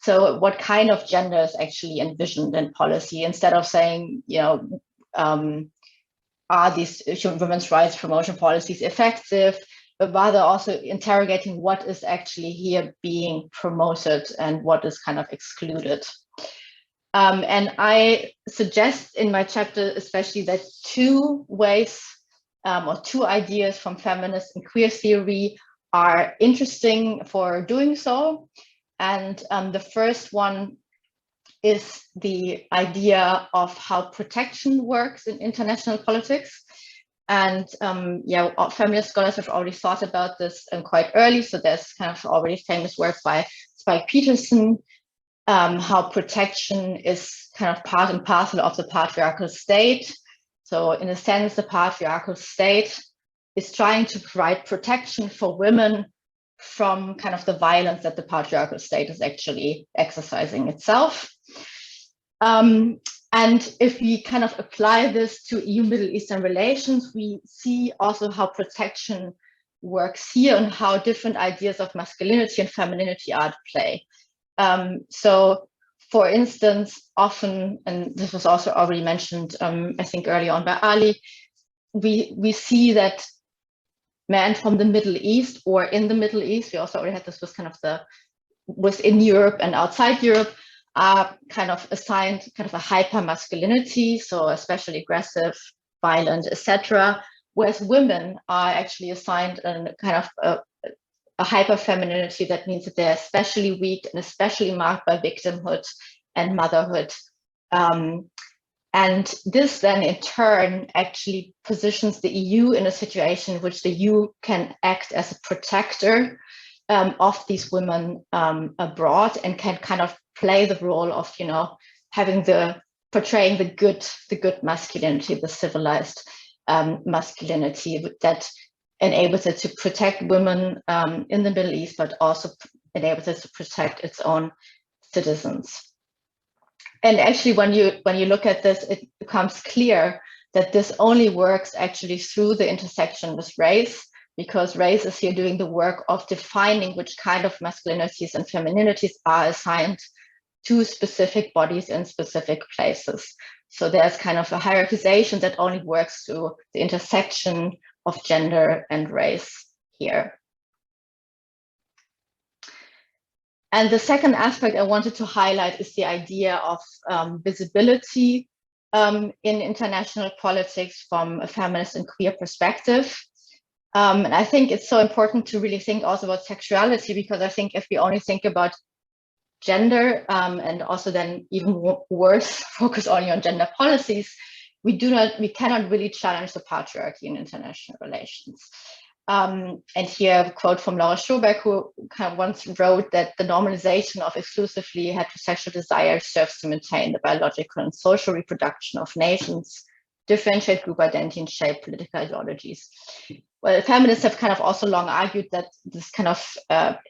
So what kind of gender is actually envisioned in policy, instead of saying, are these women's rights promotion policies effective, but rather also interrogating what is actually here being promoted and what is kind of excluded. And I suggest in my chapter especially that two ways or two ideas from feminist and queer theory are interesting for doing so. And the first one is the idea of how protection works in international politics. And feminist scholars have already thought about this quite early. So there's kind of already famous work by Spike Peterson, how protection is kind of part and parcel of the patriarchal state. So in a sense, the patriarchal state is trying to provide protection for women from kind of the violence that the patriarchal state is actually exercising itself. And if we kind of apply this to EU Middle Eastern relations, we see also how protection works here and how different ideas of masculinity and femininity are at play. So for instance, often, and this was also already mentioned, I think early on by Ali, we see that men from the Middle East or in the Middle East, we also already had this was kind of within Europe and outside Europe, are kind of assigned kind of a hyper masculinity, so especially aggressive, violent, etc. Whereas women are actually assigned a kind of a hyper femininity that means that they're especially weak and especially marked by victimhood and motherhood. And this then in turn actually positions the EU in a situation in which the EU can act as a protector of these women abroad, and can kind of play the role of, portraying the good masculinity, the civilized masculinity that enables it to protect women in the Middle East, but also enables it to protect its own citizens. And actually, when you look at this, it becomes clear that this only works actually through the intersection with race, because race is here doing the work of defining which kind of masculinities and femininities are assigned to specific bodies in specific places. So there's kind of a hierarchization that only works through the intersection of gender and race here. And the second aspect I wanted to highlight is the idea of visibility in international politics from a feminist and queer perspective. And I think it's so important to really think also about sexuality, because I think if we only think about gender and also then even worse, focus only on gender policies, we cannot really challenge the patriarchy in international relations. And here a quote from Laura Schoberg, who kind of once wrote that the normalization of exclusively heterosexual desire serves to maintain the biological and social reproduction of nations, differentiate group identity, and shape political ideologies. Well, feminists have kind of also long argued that this kind of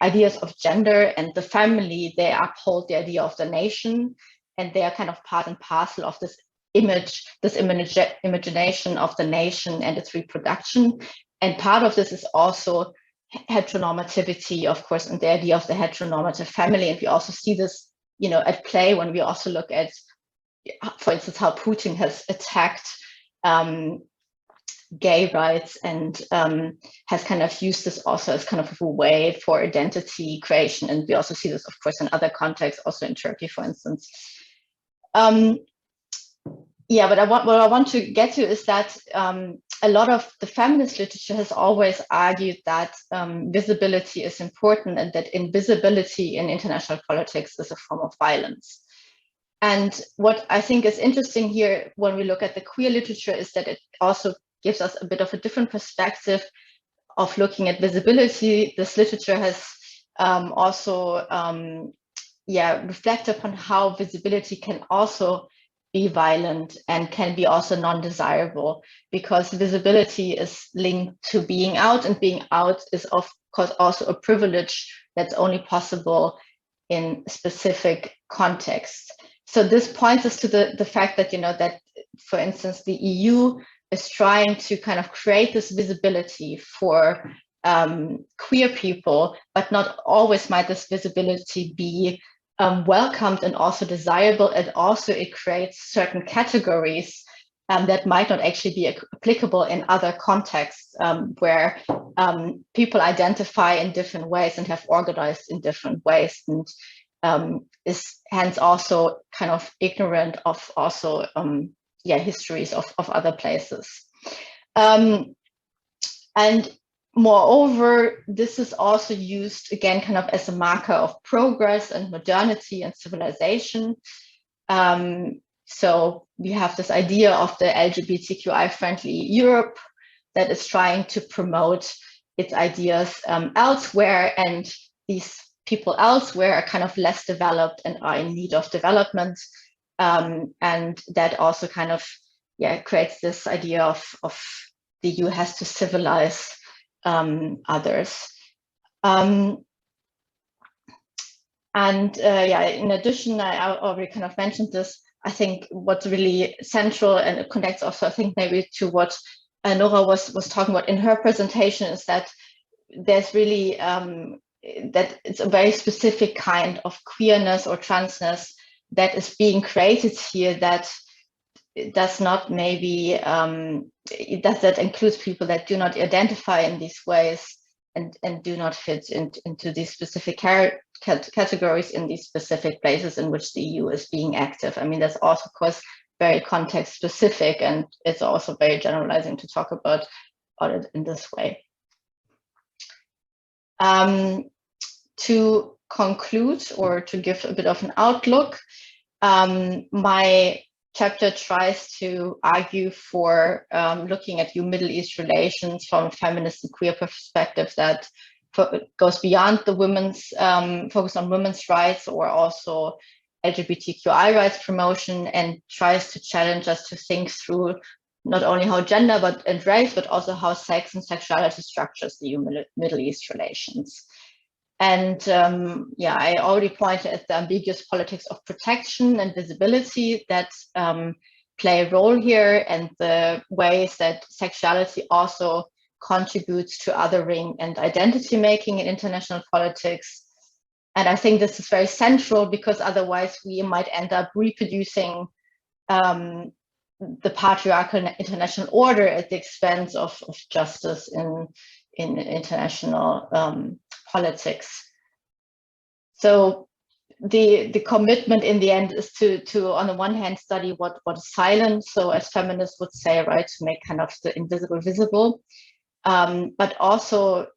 ideas of gender and the family, they uphold the idea of the nation, and they are kind of part and parcel of this imagination of the nation and its reproduction. And part of this is also heteronormativity, of course, and the idea of the heteronormative family. And we also see this at play when we also look at, for instance, how Putin has attacked gay rights and has kind of used this also as kind of a way for identity creation. And we also see this, of course, in other contexts, also in Turkey, for instance. Yeah, but what I want to get to is that a lot of the feminist literature has always argued that visibility is important and that invisibility in international politics is a form of violence. And what I think is interesting here when we look at the queer literature is that it also gives us a bit of a different perspective of looking at visibility. This literature has also reflected upon how visibility can also be violent and can be also non-desirable, because visibility is linked to being out, and being out is of course also a privilege that's only possible in specific contexts. So this points us to the fact that, that, for instance, the EU is trying to kind of create this visibility for queer people, but not always might this visibility be welcomed and also desirable, and also it creates certain categories that might not actually be applicable in other contexts where people identify in different ways and have organized in different ways, and is hence also kind of ignorant of also histories of other places. And moreover, this is also used again kind of as a marker of progress and modernity and civilization. So we have this idea of the LGBTQI friendly Europe that is trying to promote its ideas elsewhere, and these people elsewhere are kind of less developed and are in need of development. And that also kind of creates this idea of the EU has to civilize others. In addition, I already kind of mentioned this, I think what's really central, and it connects also, I think, maybe to what Nora was talking about in her presentation, is that there's really, that it's a very specific kind of queerness or transness that is being created here, that it does not maybe, that includes people that do not identify in these ways and do not fit into these specific categories in these specific places in which the EU is being active. I mean, that's also, of course, very context specific, and it's also very generalizing to talk about it in this way. To conclude, or to give a bit of an outlook, my chapter tries to argue for looking at Middle East relations from a feminist and queer perspective that goes beyond the women's focus on women's rights or also LGBTQI rights promotion, and tries to challenge us to think through not only how gender and race, but also how sex and sexuality structures the Middle East relations. And I already pointed at the ambiguous politics of protection and visibility that play a role here, and the ways that sexuality also contributes to othering and identity making in international politics. And I think this is very central, because otherwise we might end up reproducing the patriarchal international order at the expense of justice in international politics. So the commitment in the end is to on the one hand study what is silent, so as feminists would say, right, to make kind of the invisible visible, but also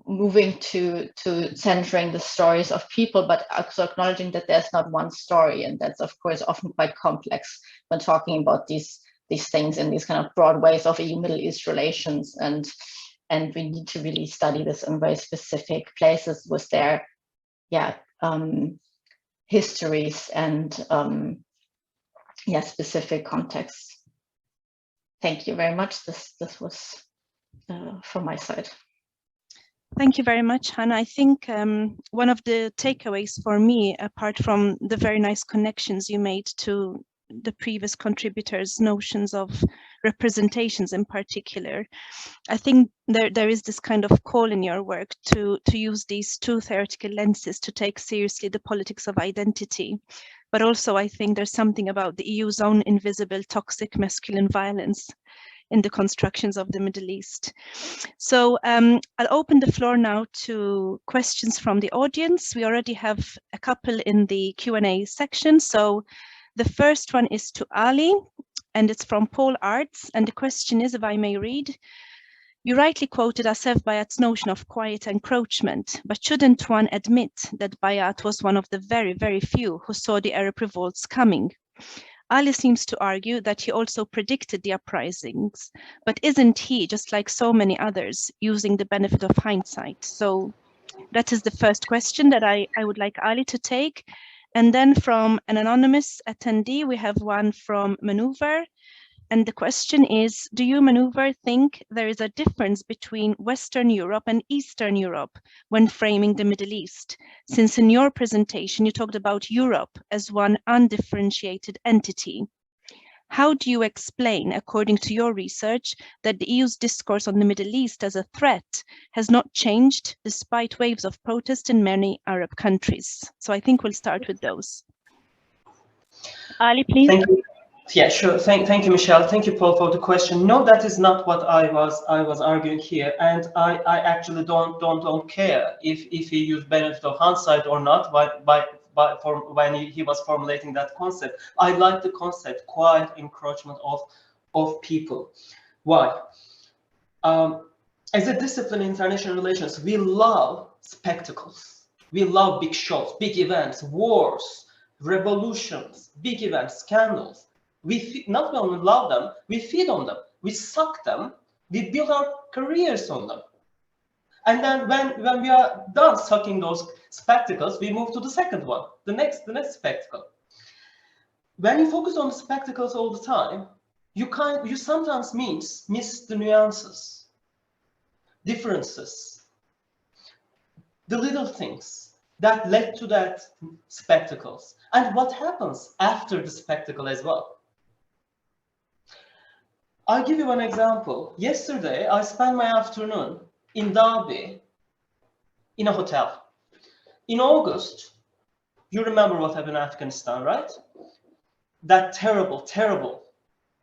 moving to centering the stories of people, but also acknowledging that there's not one story, and that's of course often quite complex when talking about these things in these kind of broad ways of EU Middle East relations, and we need to really study this in very specific places with their histories and specific contexts. Thank you very much. This was from my side. Thank you very much, Hanna. I think one of the takeaways for me, apart from the very nice connections you made to the previous contributors' notions of representations in particular. I think there is this kind of call in your work to use these two theoretical lenses to take seriously the politics of identity. But also I think there's something about the EU's own invisible toxic masculine violence in the constructions of the Middle East. So I'll open the floor now to questions from the audience. We already have a couple in the Q&A section. So the first one is to Ali, and it's from Paul Arts. And the question is, if I may read, you rightly quoted Assef Bayat's notion of quiet encroachment, but shouldn't one admit that Bayat was one of the very, very few who saw the Arab revolts coming? Ali seems to argue that he also predicted the uprisings, but isn't he, just like so many others, using the benefit of hindsight? So that is the first question that I would like Ali to take. And then from an anonymous attendee, we have one from Münevver. And the question is, do you, Münevver, think there is a difference between Western Europe and Eastern Europe when framing the Middle East? Since in your presentation, you talked about Europe as one undifferentiated entity. How do you explain, according to your research, that the EU's discourse on the Middle East as a threat has not changed despite waves of protest in many Arab countries? So I think we'll start with those. Ali, please. Thank you. Yeah, sure. Thank you, Michelle. Thank you, Paul, for the question. No, that is not what I was arguing here, and I actually don't care if he used benefit of hindsight or not when he was formulating that concept. I like the concept quiet encroachment of people. Why? As a discipline in international relations, we love spectacles. We love big shows, big events, wars, revolutions, big events, scandals. We not only love them, we feed on them, we suck them, we build our careers on them. And then when we are done sucking those spectacles, we move to the second one, the next spectacle. When you focus on the spectacles all the time, you sometimes miss the nuances, differences, the little things that led to that spectacles, and what happens after the spectacle as well. I'll give you an example. Yesterday, I spent my afternoon in Derby in a hotel. In August, you remember what happened in Afghanistan, right? That terrible, terrible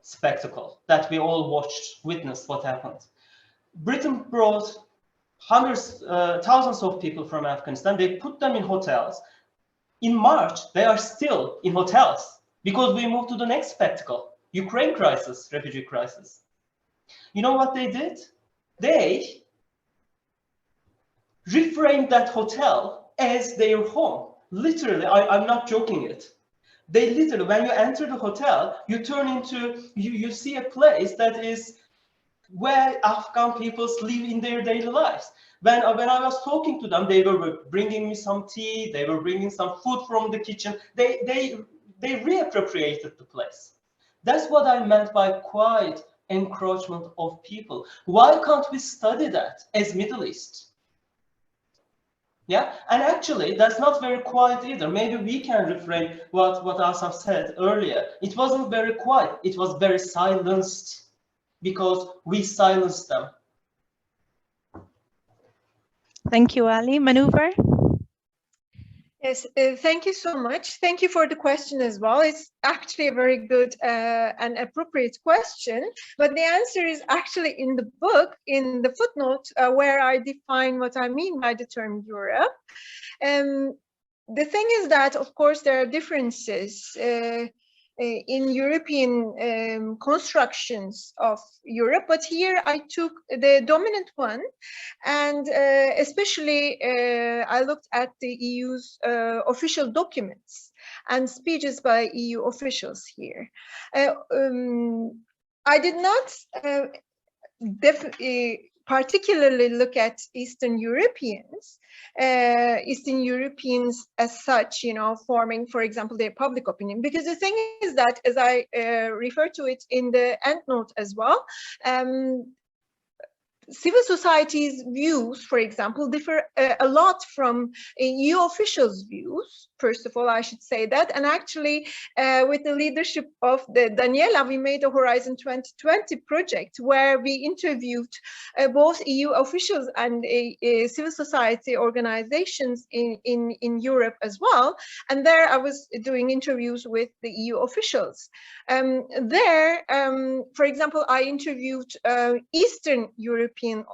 spectacle that we all witnessed what happened. Britain brought thousands of people from Afghanistan. They put them in hotels. In March, they are still in hotels because we moved to the next spectacle. Ukraine crisis, refugee crisis. You know what they did? They reframed that hotel as their home. Literally, I'm not joking it. They literally, when you enter the hotel, you turn into, you see a place that is where Afghan people live in their daily lives. When I was talking to them, they were bringing me some tea, they were bringing some food from the kitchen. They reappropriated the place. That's what I meant by quiet encroachment of people. Why can't we study that as Middle East? Yeah, and actually that's not very quiet either. Maybe we can reframe what Asaf said earlier. It wasn't very quiet, it was very silenced because we silenced them. Thank you, Ali. Münevver? Yes, thank you so much. Thank you for the question as well. It's actually a very good and appropriate question, but the answer is actually in the book, in the footnote, where I define what I mean by the term Europe. The thing is that, of course, there are differences in European constructions of Europe, but here I took the dominant one, and especially I looked at the EU's official documents and speeches by EU officials here. I did not particularly look at Eastern Europeans as such, you know, forming, for example, their public opinion. Because the thing is that, as I refer to it in the endnote as well, civil society's views, for example, differ a lot from EU officials' views. First of all, I should say that. And actually, with the leadership of Daniela, we made a Horizon 2020 project where we interviewed both EU officials and civil society organizations in Europe as well. And there I was doing interviews with the EU officials. For example, I interviewed Eastern European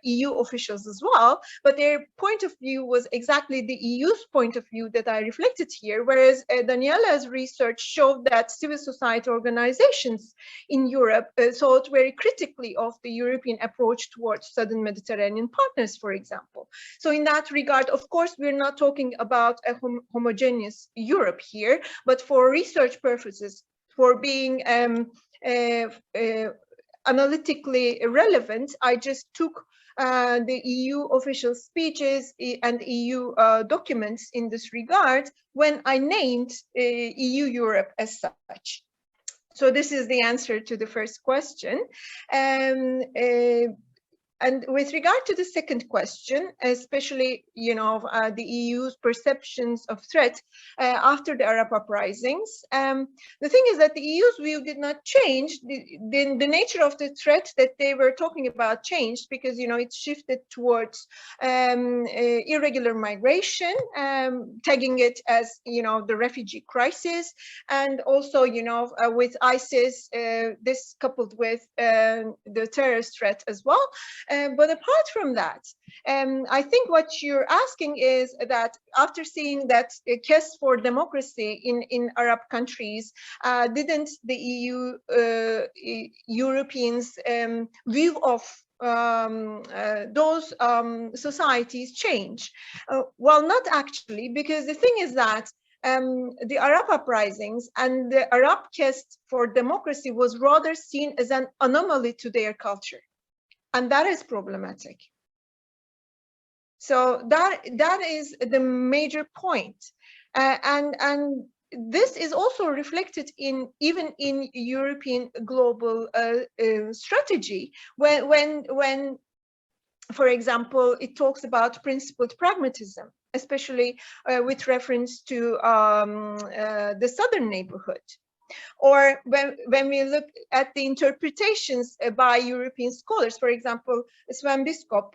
EU officials as well, but their point of view was exactly the EU's point of view that I reflected here, whereas Daniela's research showed that civil society organizations in Europe thought very critically of the European approach towards Southern Mediterranean partners, for example. So in that regard, of course, we're not talking about a homogeneous Europe here, but for research purposes, for being analytically relevant, I just took the EU official speeches and EU documents in this regard when I named EU Europe as such. So this is the answer to the first question. And with regard to the second question, especially, the EU's perceptions of threat after the Arab uprisings, the thing is that the EU's view did not change. The nature of the threat that they were talking about changed because, it shifted towards irregular migration, tagging it as, the refugee crisis, and also, with ISIS, this coupled with the terrorist threat as well. But apart from that, I think what you're asking is that after seeing that quest for democracy in Arab countries, didn't the EU Europeans' view of those societies change? Well, not actually, because the thing is that the Arab uprisings and the Arab quest for democracy was rather seen as an anomaly to their culture. And that is problematic. So that is the major point. And this is also reflected even in European global strategy, when, for example, it talks about principled pragmatism, especially with reference to the southern neighborhood. Or when we look at the interpretations by European scholars, for example, Sven Biskop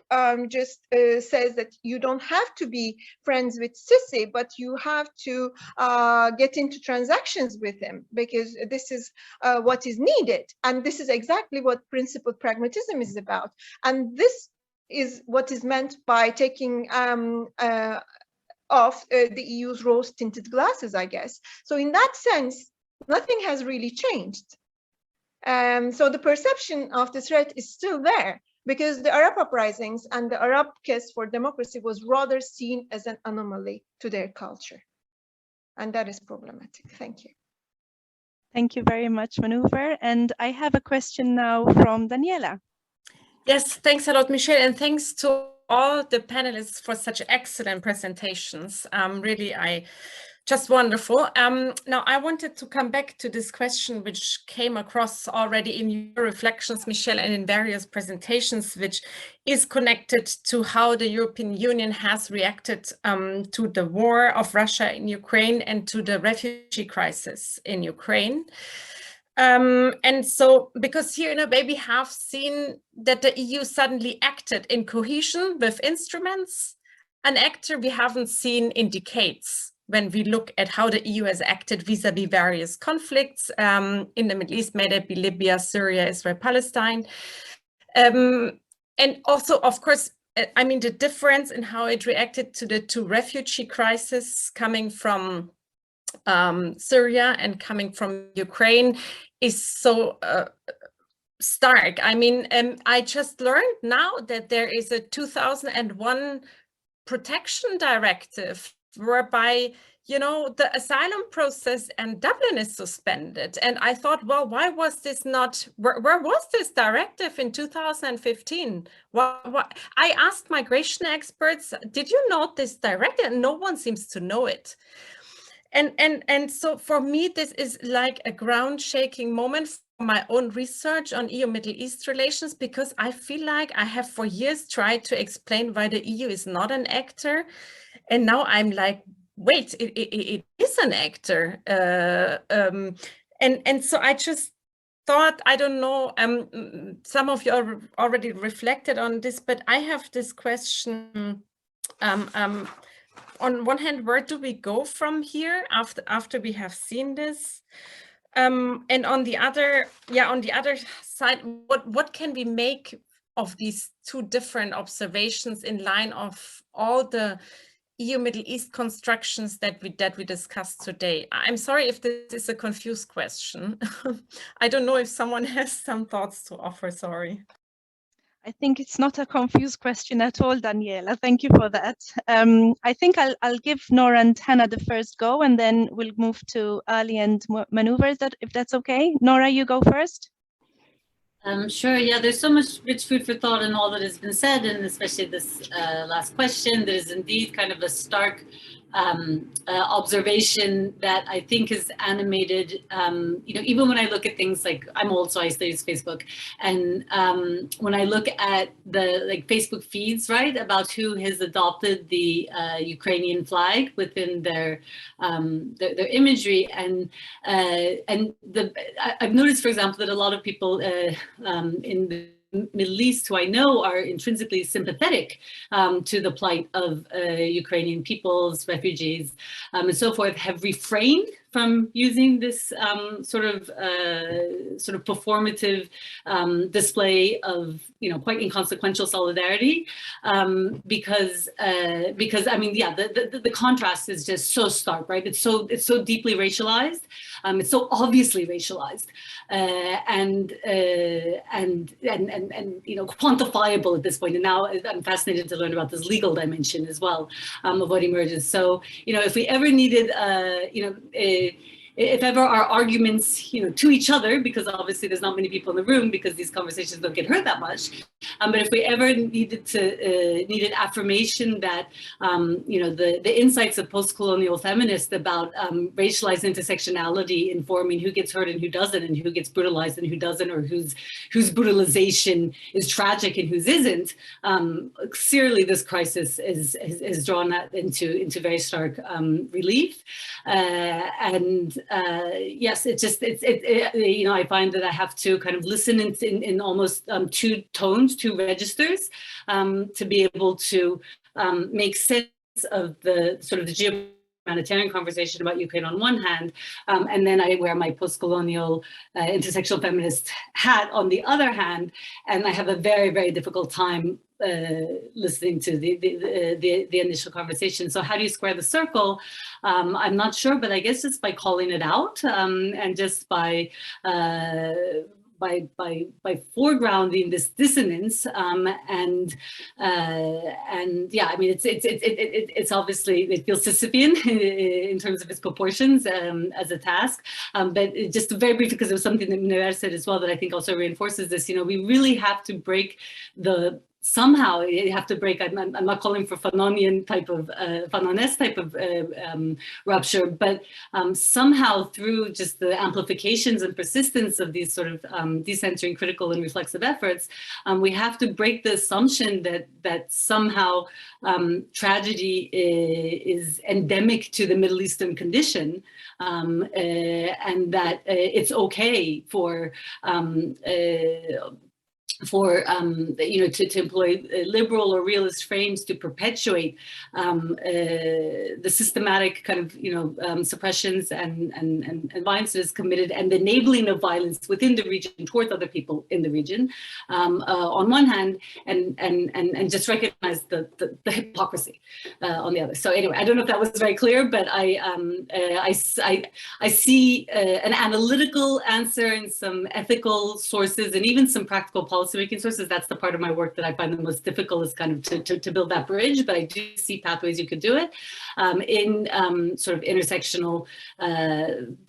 just says that you don't have to be friends with Sisi, but you have to get into transactions with him, because this is what is needed. And this is exactly what principled pragmatism is about. And this is what is meant by taking off the EU's rose-tinted glasses, I guess. So in that sense, nothing has really changed. So the perception of the threat is still there, because the Arab uprisings and the Arab quest for democracy was rather seen as an anomaly to their culture. And that is problematic. Thank you. Thank you very much, Münevver. And I have a question now from Daniela. Yes, thanks a lot, Michelle, and thanks to all the panelists for such excellent presentations. Really, just wonderful. Now, I wanted to come back to this question, which came across already in your reflections, Michelle, and in various presentations, which is connected to how the European Union has reacted to the war of Russia in Ukraine and to the refugee crisis in Ukraine. And so, because here in a way we have seen that the EU suddenly acted in cohesion with instruments, an actor we haven't seen in decades when we look at how the EU has acted vis-a-vis various conflicts in the Middle East, may that be Libya, Syria, Israel, Palestine. And also, of course, I mean, the difference in how it reacted to the two refugee crises coming from Syria and coming from Ukraine is so stark. I mean, I just learned now that there is a 2001 protection directive whereby, you know, the asylum process and Dublin is suspended. And I thought, well, why was this not, where was this directive in 2015? I asked migration experts, did you know this directive? And no one seems to know it. And so for me, this is like a ground shaking moment my own research on EU-Middle East relations, because I feel like I have for years tried to explain why the EU is not an actor. And now I'm like, wait, it is an actor. And so I just thought, I don't know, some of you already reflected on this, but I have this question. On one hand, where do we go from here after we have seen this? And on the other side, what can we make of these two different observations in line of all the EU Middle East constructions that we discussed today? I'm sorry if this is a confused question. I don't know if someone has some thoughts to offer, sorry. I think it's not a confused question at all, Daniela. Thank you for that. I think I'll give Nora and Hanna the first go, and then we'll move to Ali and Münevver, if that's okay. Nora, you go first. Sure, yeah, there's so much rich food for thought in all that has been said, and especially this last question. That is indeed kind of a stark observation that I think is animated, even when I look at things like, I'm old, so I still use Facebook, and when I look at the Facebook feeds, right, about who has adopted the Ukrainian flag within their imagery, and I've noticed, for example, that a lot of people in the Middle East who I know are intrinsically sympathetic to the plight of Ukrainian peoples, refugees, and so forth, have refrained from using this sort of performative display of quite inconsequential solidarity, because I mean, yeah, the contrast is just so stark, right? It's so deeply racialized, it's so obviously racialized, and quantifiable at this point. And now I'm fascinated to learn about this legal dimension as well of what emerges. So if we ever needed if ever our arguments, to each other, because obviously there's not many people in the room because these conversations don't get heard that much, but if we ever needed affirmation that, the insights of post-colonial feminists about racialized intersectionality informing who gets hurt and who doesn't, and who gets brutalized and who doesn't, or whose brutalization is tragic and whose isn't, clearly this crisis has drawn that into very stark relief, and yes, I find that I have to kind of listen in almost two tones, two registers, to be able to make sense of the sort of the humanitarian conversation about Ukraine on one hand, and then I wear my post-colonial intersectional feminist hat on the other hand, and I have a very, very difficult time listening to the initial conversation. So how do you square the circle? I'm not sure, but I guess it's by calling it out, and just by foregrounding this dissonance, and yeah, I mean, it's obviously, it feels Sisyphean in terms of its proportions as a task, but just very briefly, because it was something that Münevver said as well that I think also reinforces this. We really have to break somehow you have to break. I'm not calling for Fanonian type of Fanonesque type of rupture, but somehow through just the amplifications and persistence of these sort of decentering, critical, and reflexive efforts, we have to break the assumption that somehow tragedy is endemic to the Middle Eastern condition, and that it's okay to employ liberal or realist frames to perpetuate the systematic kind of suppressions and violence that is committed, and the enabling of violence within the region towards other people in the region, on one hand, and just recognize the hypocrisy on the other. So anyway, I don't know if that was very clear, but I see an analytical answer and some ethical sources and even some practical policy making sources. That's the part of my work that I find the most difficult, is kind of to build that bridge, but I do see pathways you could do it in sort of intersectional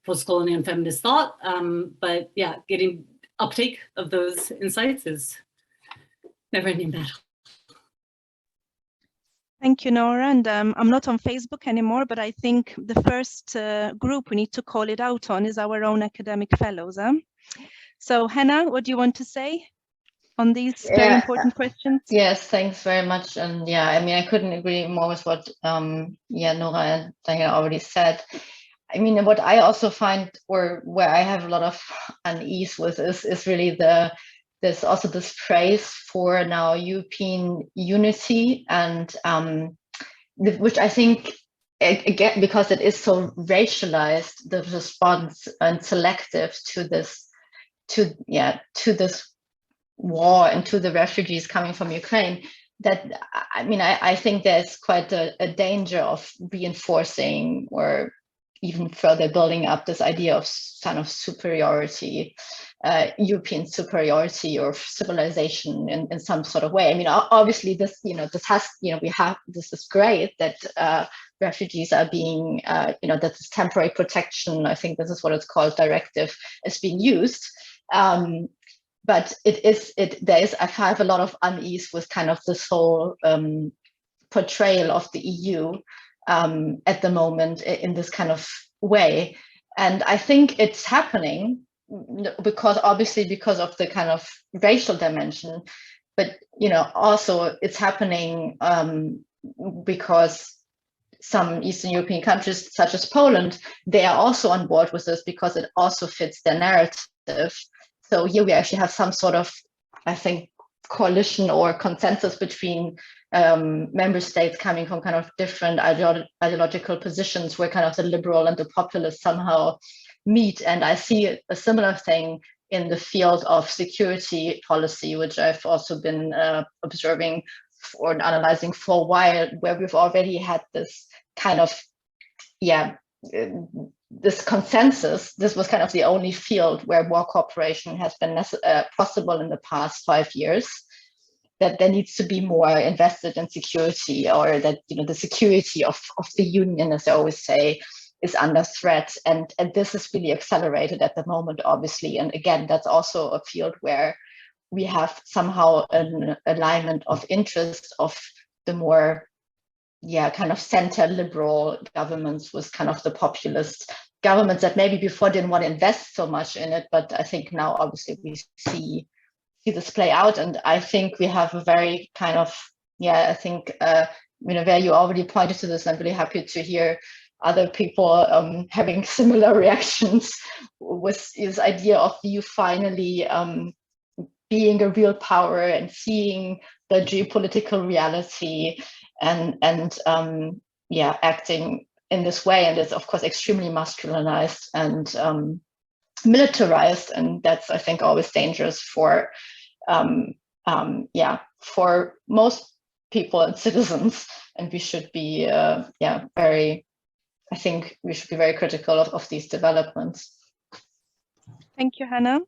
post-colonial and feminist thought, but yeah, getting uptake of those insights is never-ending battle. Thank you, Nora. And I'm not on Facebook anymore, but I think the first group we need to call it out on is our own academic fellows. So Hanna, what do you want to say on these very important questions? Yes, thanks very much. And yeah, I mean, I couldn't agree more with what Nora and Daniela already said. I mean, what I also find, or where I have a lot of unease with, is really there's also this praise for now European unity, and which I think, again, because it is so racialized, the response and selective to this war and to the refugees coming from Ukraine, that I mean, I think there's quite a danger of reinforcing or even further building up this idea of kind of superiority, European superiority or civilization in some sort of way. I mean, obviously this is great that refugees are being, that this temporary protection, I think this is what it's called, directive, is being used. But I have a lot of unease with kind of this whole portrayal of the EU at the moment in this kind of way. And I think it's happening because of the kind of racial dimension, but also it's happening because some Eastern European countries, such as Poland, they are also on board with this because it also fits their narrative. So here we actually have some sort of, I think, coalition or consensus between member states coming from kind of different ideological positions where kind of the liberal and the populist somehow meet. And I see a similar thing in the field of security policy, which I've also been observing or analyzing for a while, where we've already had this kind of, this consensus. This was kind of the only field where more cooperation has been possible in the past 5 years, that there needs to be more invested in security, or that the security of the union, as I always say, is under threat. And this is really accelerated at the moment, obviously. And again, that's also a field where we have somehow an alignment of interest of the more kind of center liberal governments with kind of the populist governments that maybe before didn't want to invest so much in it, but I think now obviously we see this play out. And I think we have a very kind of, I think Münevver, you already pointed to this. I'm really happy to hear other people having similar reactions with this idea of you finally being a real power and seeing the geopolitical reality and acting in this way. And it's of course extremely masculinized and militarized, and that's, I think, always dangerous for for most people and citizens. And we should be I think we should be very critical of these developments. Thank you, Hanna.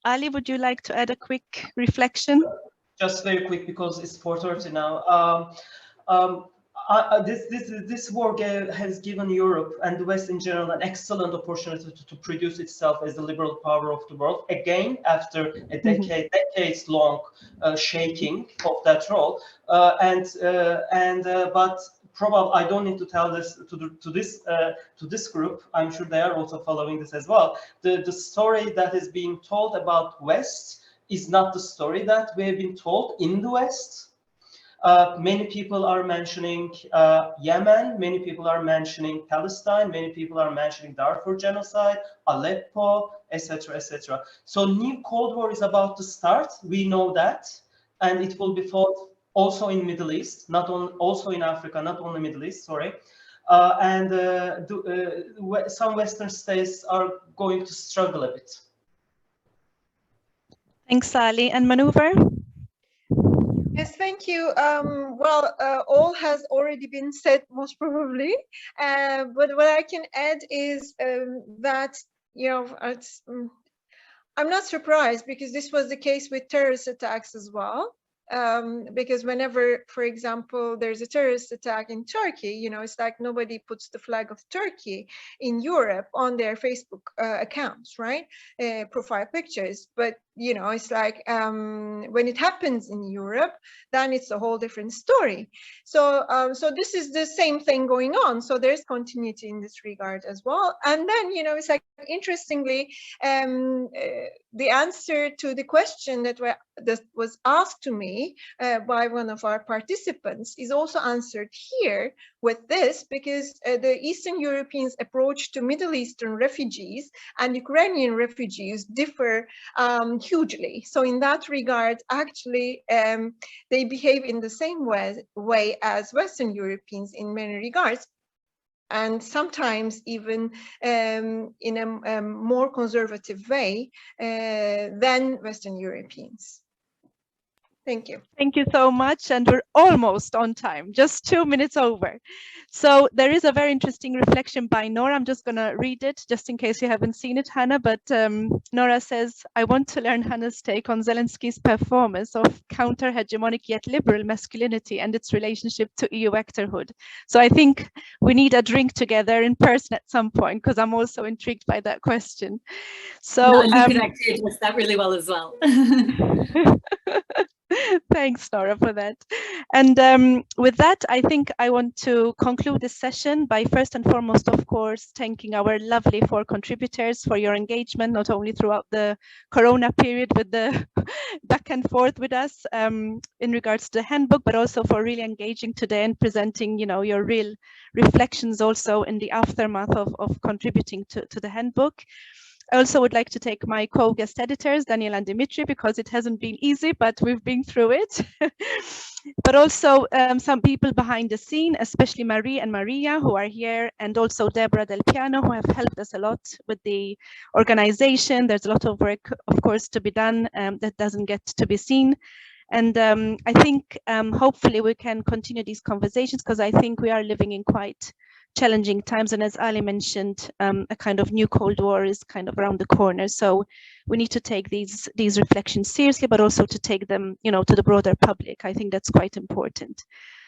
Ali, would you like to add a quick reflection? Just very quick, because it's 4:30 now. This war has given Europe and the West in general an excellent opportunity to produce itself as the liberal power of the world again, after a decades-long shaking of that role. But probably I don't need to tell this to this group. I'm sure they are also following this as well. The story that is being told about West is not the story that we have been told in the West. Many people are mentioning Yemen, many people are mentioning Palestine, many people are mentioning Darfur genocide, Aleppo, etc., etc. So new Cold War is about to start. We know that, and it will be fought also in Middle East, also in Africa, not only Middle East. Sorry, some Western states are going to struggle a bit. Thanks, Ali. And Münevver? Yes, thank you. All has already been said, most probably. But what I can add is that, I'm not surprised, because this was the case with terrorist attacks as well. because whenever, for example, there's a terrorist attack in Turkey, you know, it's like nobody puts the flag of Turkey in Europe on their Facebook accounts, right? Profile pictures. But, you know, it's like when it happens in Europe, then it's a whole different story. So, so this is the same thing going on. So there's continuity in this regard as well. And then, you know, it's like, interestingly, the answer to the question that was asked to me by one of our participants is also answered here with this, because the Eastern Europeans' approach to Middle Eastern refugees and Ukrainian refugees differ hugely. So in that regard, actually, they behave in the same way as Western Europeans in many regards, and sometimes even in a more conservative way than Western Europeans. Thank you. Thank you so much. And we're almost on time, just 2 minutes over. So there is a very interesting reflection by Nora. I'm just going to read it just in case you haven't seen it, Hanna. But Nora says, I want to learn Hanna's take on Zelensky's performance of counter-hegemonic yet liberal masculinity and its relationship to EU actorhood. So I think we need a drink together in person at some point, because I'm also intrigued by that question. So no, you can actually address that really well as well. Thanks, Nora, for that. And with that, I think I want to conclude this session by first and foremost, of course, thanking our lovely 4 contributors for your engagement, not only throughout the Corona period with the back and forth with us in regards to the handbook, but also for really engaging today and presenting, you know, your real reflections also in the aftermath of contributing to the handbook. I also would like to take my co-guest editors, Daniela and Dimitri, because it hasn't been easy, but we've been through it. But also some people behind the scene, especially Marie and Maria, who are here, and also Deborah Del Piano, who have helped us a lot with the organization. There's a lot of work, of course, to be done that doesn't get to be seen. And I think hopefully we can continue these conversations, because I think we are living in quite challenging times, and as Ali mentioned, a kind of new Cold War is kind of around the corner. So we need to take these reflections seriously, but also to take them, you know, to the broader public. I think that's quite important.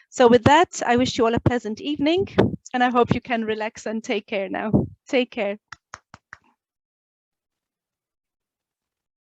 So with that, I wish you all a pleasant evening, and I hope you can relax and take care now. Take care.